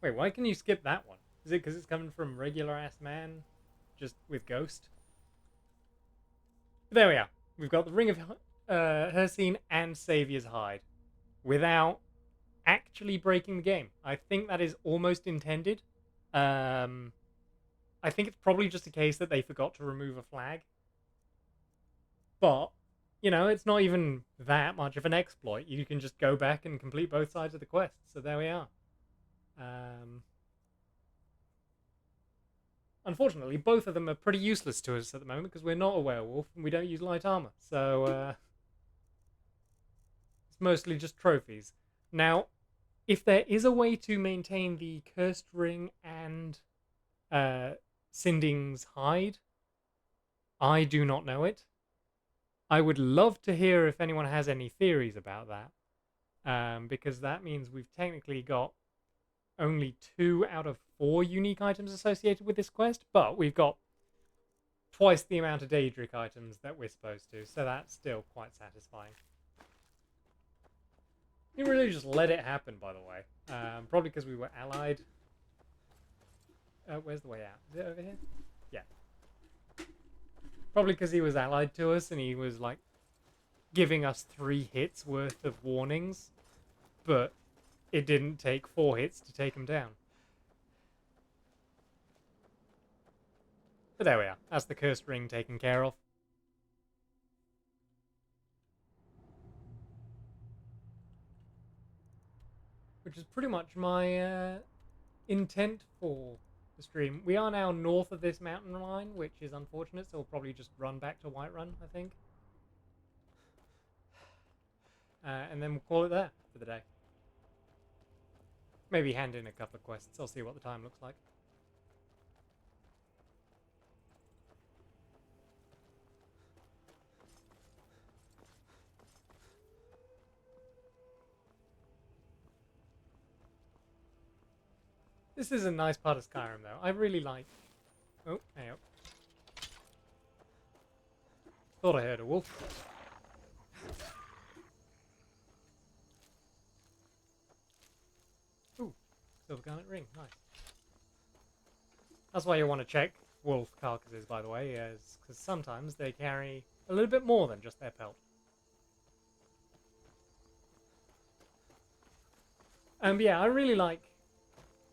Wait, why can you skip that one? Is it because it's coming from regular-ass man? Just with Ghost? But there we are. We've got the Ring of Hircine and Saviour's Hide. Without actually breaking the game. I think that is almost intended. I think it's probably just a case that they forgot to remove a flag. But, you know, it's not even that much of an exploit. You can just go back and complete both sides of the quest. So there we are. Unfortunately, both of them are pretty useless to us at the moment because we're not a werewolf and we don't use light armor. So, it's mostly just trophies. Now, if there is a way to maintain the Cursed Ring and Sinding's Hide, I do not know it. I would love to hear if anyone has any theories about that, because that means we've technically got only 2 out of 4 unique items associated with this quest, but we've got twice the amount of Daedric items that we're supposed to, so that's still quite satisfying. You really just let it happen, by the way. Probably because we were allied. Where's the way out? Is it over here? Yeah. Probably because he was allied to us and he was, like, giving us 3 hits worth of warnings. But it didn't take 4 hits to take him down. But there we are. That's the Cursed Ring taken care of. Which is pretty much my intent for the stream. We are now north of this mountain line, which is unfortunate, so we'll probably just run back to Whiterun, I think. And then we'll call it there for the day. Maybe hand in a couple of quests. I'll see what the time looks like. This is a nice part of Skyrim, though. I really like... Oh, hang up. Thought I heard a wolf. Ooh, silver garnet ring. Nice. That's why you want to check wolf carcasses, by the way, because sometimes they carry a little bit more than just their pelt. But yeah, I really like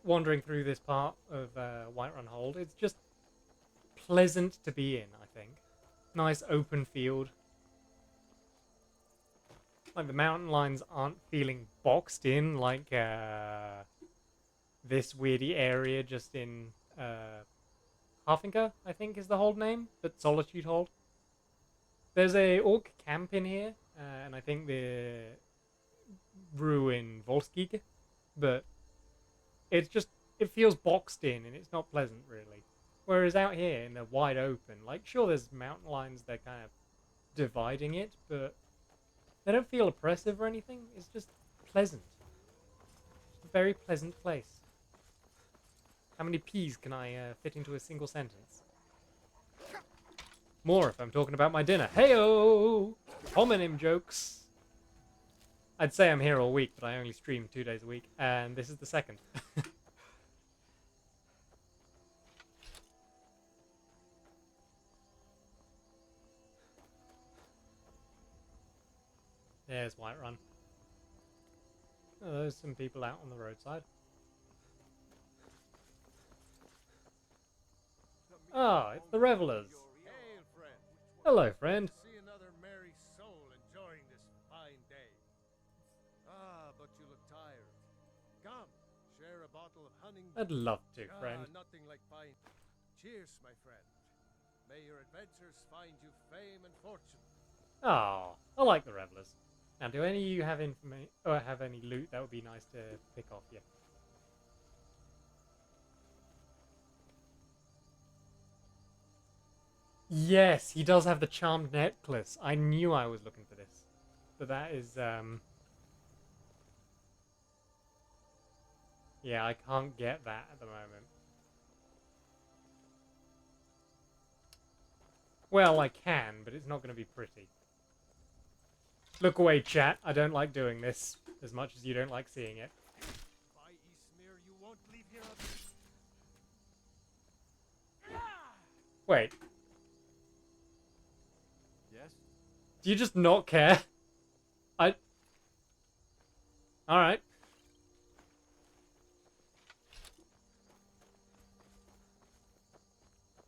wandering through this part of Whiterun Hold. It's just pleasant to be in, I think. Nice open field. Like the mountain lines aren't feeling boxed in like this weirdy area just in Harfinker, I think is the hold name, but Solitude Hold. There's a orc camp in here, and I think the ruin Volskig, but it's just, it feels boxed in and it's not pleasant really. Whereas out here in the wide open, like sure there's mountain lines that kind of dividing it, but they don't feel oppressive or anything. It's just pleasant. It's a very pleasant place. How many P's can I fit into a single sentence? More if I'm talking about my dinner. Heyo! Homonym jokes. I'd say I'm here all week, but I only stream 2 days a week, and this is the second. There's Whiterun. Oh, there's some people out on the roadside. Ah, it's the revelers. Hail, friend. Hello, friend. See another merry soul enjoying this fine day. Ah, but you look tired. Come, share a bottle of honey. I'd love to, friend. Nothing like fine. Cheers, my friend. May your adventures find you fame and fortune. Ah, I like the revelers. Now, do any of you have information or have any loot that would be nice to pick off you? Yes, he does have the charmed necklace. I knew I was looking for this. But that is, yeah, I can't get that at the moment. Well, I can, but it's not going to be pretty. Look away, chat. I don't like doing this as much as you don't like seeing it. By Eastmere, you won't leave here. Wait, Yes? do you just not care? Alright.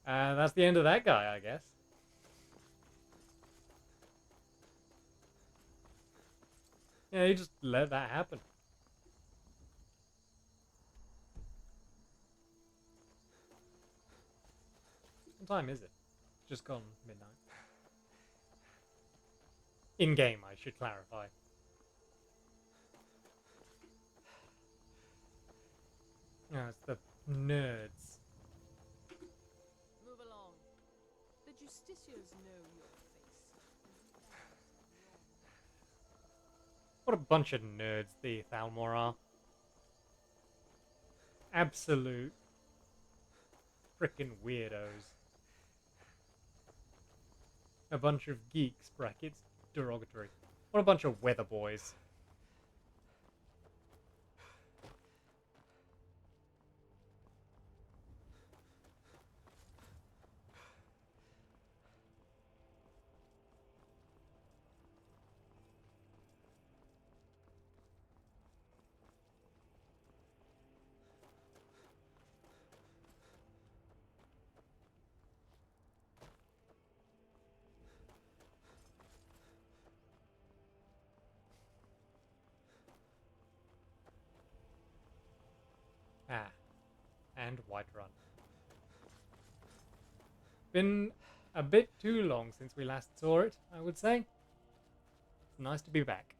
That's the end of that guy, I guess. Yeah, you just let that happen. What time is it? Just gone midnight. In-game, I should clarify. No, it's the nerds. Move along. The justiciars know your face. What a bunch of nerds the Thalmor are. Absolute frickin' weirdos. A bunch of geeks, brackets, derogatory. What a bunch of weather boys. Ah, and Whiterun. Been a bit too long since we last saw it, I would say. It's nice to be back.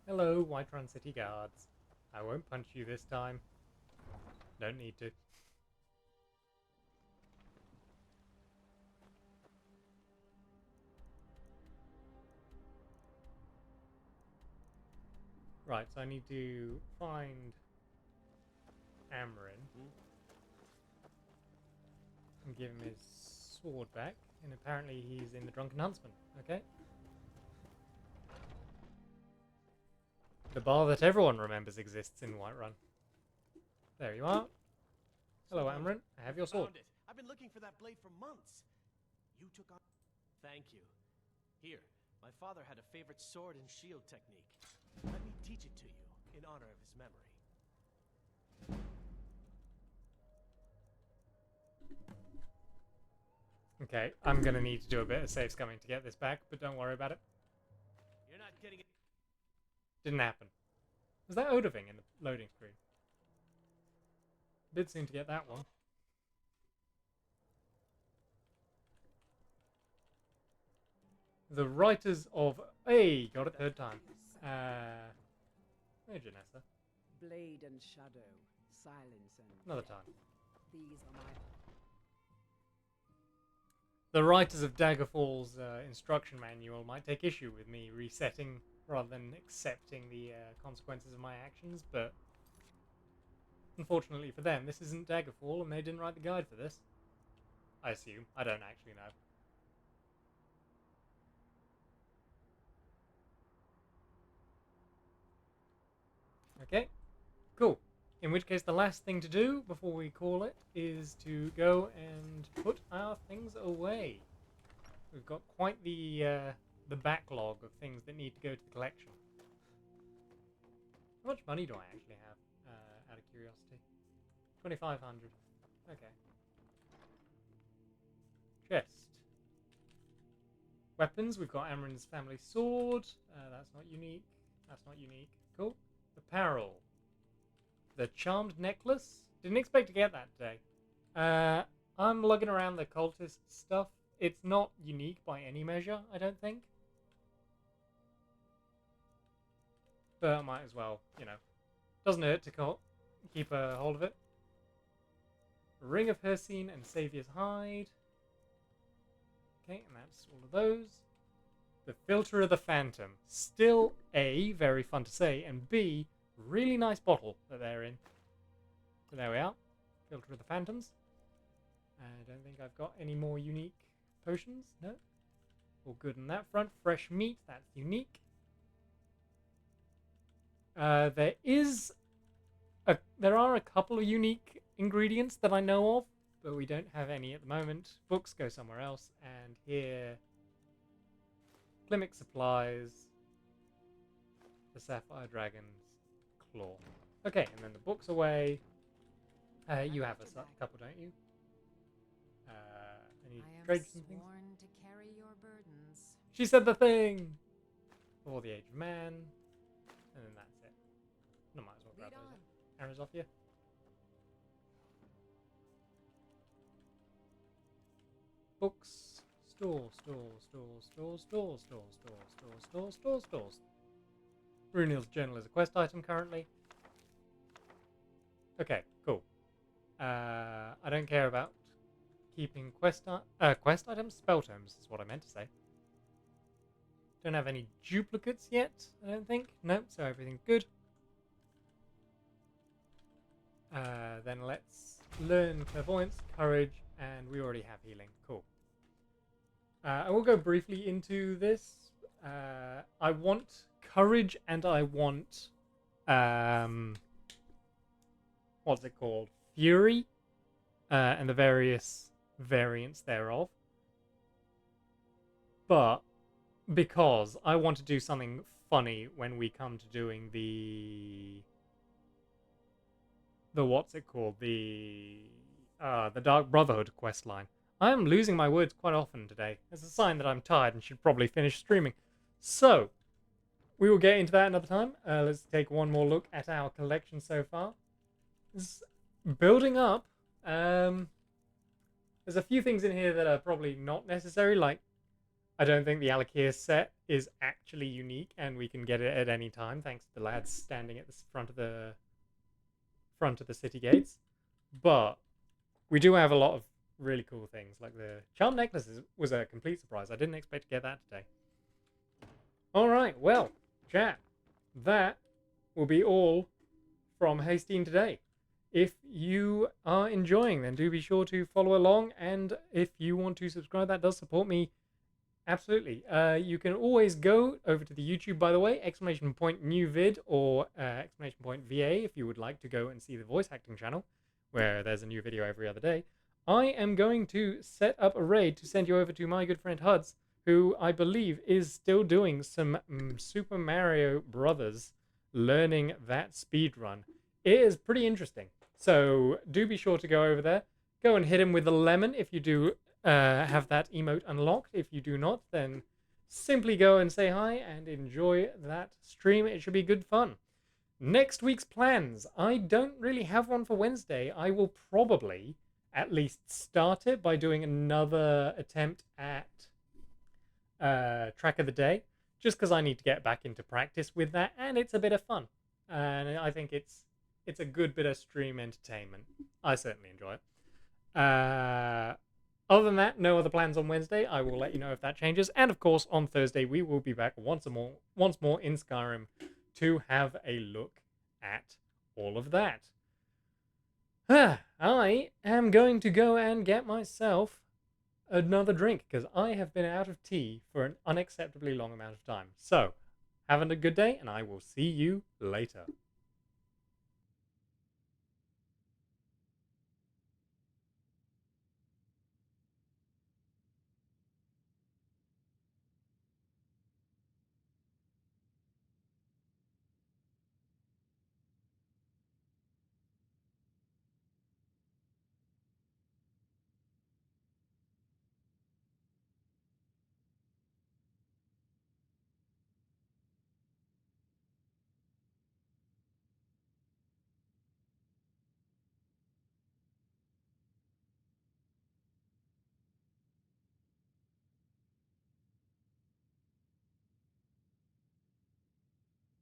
Hello, Whiterun City Guards. I won't punch you this time. Don't need to. Right, so I need to find Amrin and give him his sword back. And apparently he's in the Drunken Huntsman. Okay. The bar that everyone remembers exists in Whiterun. There you are. Hello, Amrin. I have your sword. Found it. I've been looking for that blade for months. You took on... Thank you. Here, my father had a favorite sword and shield technique. Let me teach it to you in honor of his memory. Okay, I'm gonna need to do a bit of save scumming to get this back, but don't worry about it. You're not getting it. Didn't happen. Was that Odoving in the loading screen? Did seem to get that one. The writers of... Hey, got it third time. Hey, Janessa. Blade and shadow, silence and... Another time. These are my... The writers of Daggerfall's instruction manual might take issue with me resetting rather than accepting the consequences of my actions, but unfortunately for them, this isn't Daggerfall and they didn't write the guide for this. I assume. I don't actually know. Okay, cool. In which case, the last thing to do before we call it is to go and put our things away. We've got quite the backlog of things that need to go to the collection. How much money do I actually have, out of curiosity? 2,500. Okay. Chest. Weapons, we've got Amren's family sword. That's not unique. That's not unique. Cool. Apparel. The charmed necklace. Didn't expect to get that today. I'm lugging around the cultist stuff. It's not unique by any measure, I don't think. But I might as well, you know. Doesn't hurt to keep a hold of it. Ring of Hircine and Saviour's Hide. Okay, and that's all of those. The Filter of the Phantom. Still A, very fun to say, and B, really nice bottle that they're in. So there we are. Filter of the Phantoms. I don't think I've got any more unique potions. No? All good on that front. Fresh meat, that's unique. There are a couple of unique ingredients that I know of, but we don't have any at the moment. Books go somewhere else, and here... Plimic supplies. The Sapphire Dragon's Claw. Okay, and then the book's away. You have a couple, don't you? I need to trade some things. Sworn to carry your burdens. She said the thing! For the Age of Man. And then that's it. I might as well grab those arrows off you. Books. Stores. Runil's journal is a quest item currently. Okay, cool. I don't care about keeping quest items. Spell tomes is what I meant to say. Don't have any duplicates yet, I don't think. Nope, so everything's good. Then let's learn clairvoyance, courage, and we already have healing. Cool. I will go briefly into this. I want courage and I want what's it called? Fury, and the various variants thereof. But because I want to do something funny when we come to doing the what's it called? The Dark Brotherhood questline. I am losing my words quite often today. It's a sign that I'm tired and should probably finish streaming. So, we will get into that another time. Let's take one more look at our collection so far. It's building up. There's a few things in here that are probably not necessary, like I don't think the Alakir set is actually unique and we can get it at any time thanks to the lads standing at the front of the city gates. But we do have a lot of really cool things, like the charm necklace was a complete surprise. I didn't expect to get that today. Alright, well, chat, that will be all from Hastine today. If you are enjoying, then do be sure to follow along. And if you want to subscribe, that does support me. Absolutely. You can always go over to the YouTube, by the way, !new vid or !VA if you would like to go and see the voice acting channel, where there's a new video every other day. I am going to set up a raid to send you over to my good friend Huds, who I believe is still doing some Super Mario Brothers, learning that speed run. It is pretty interesting. So do be sure to go over there. Go and hit him with the lemon if you do have that emote unlocked. If you do not, then simply go and say hi and enjoy that stream. It should be good fun. Next week's plans. I don't really have one for Wednesday. I will probably at least start it by doing another attempt at Track of the Day, just because I need to get back into practice with that, and it's a bit of fun. And I think it's a good bit of stream entertainment. I certainly enjoy it. Other than that, no other plans on Wednesday. I will let you know if that changes. And of course, on Thursday, we will be back once more in Skyrim to have a look at all of that. I am going to go and get myself another drink because I have been out of tea for an unacceptably long amount of time. So, have a good day, and I will see you later.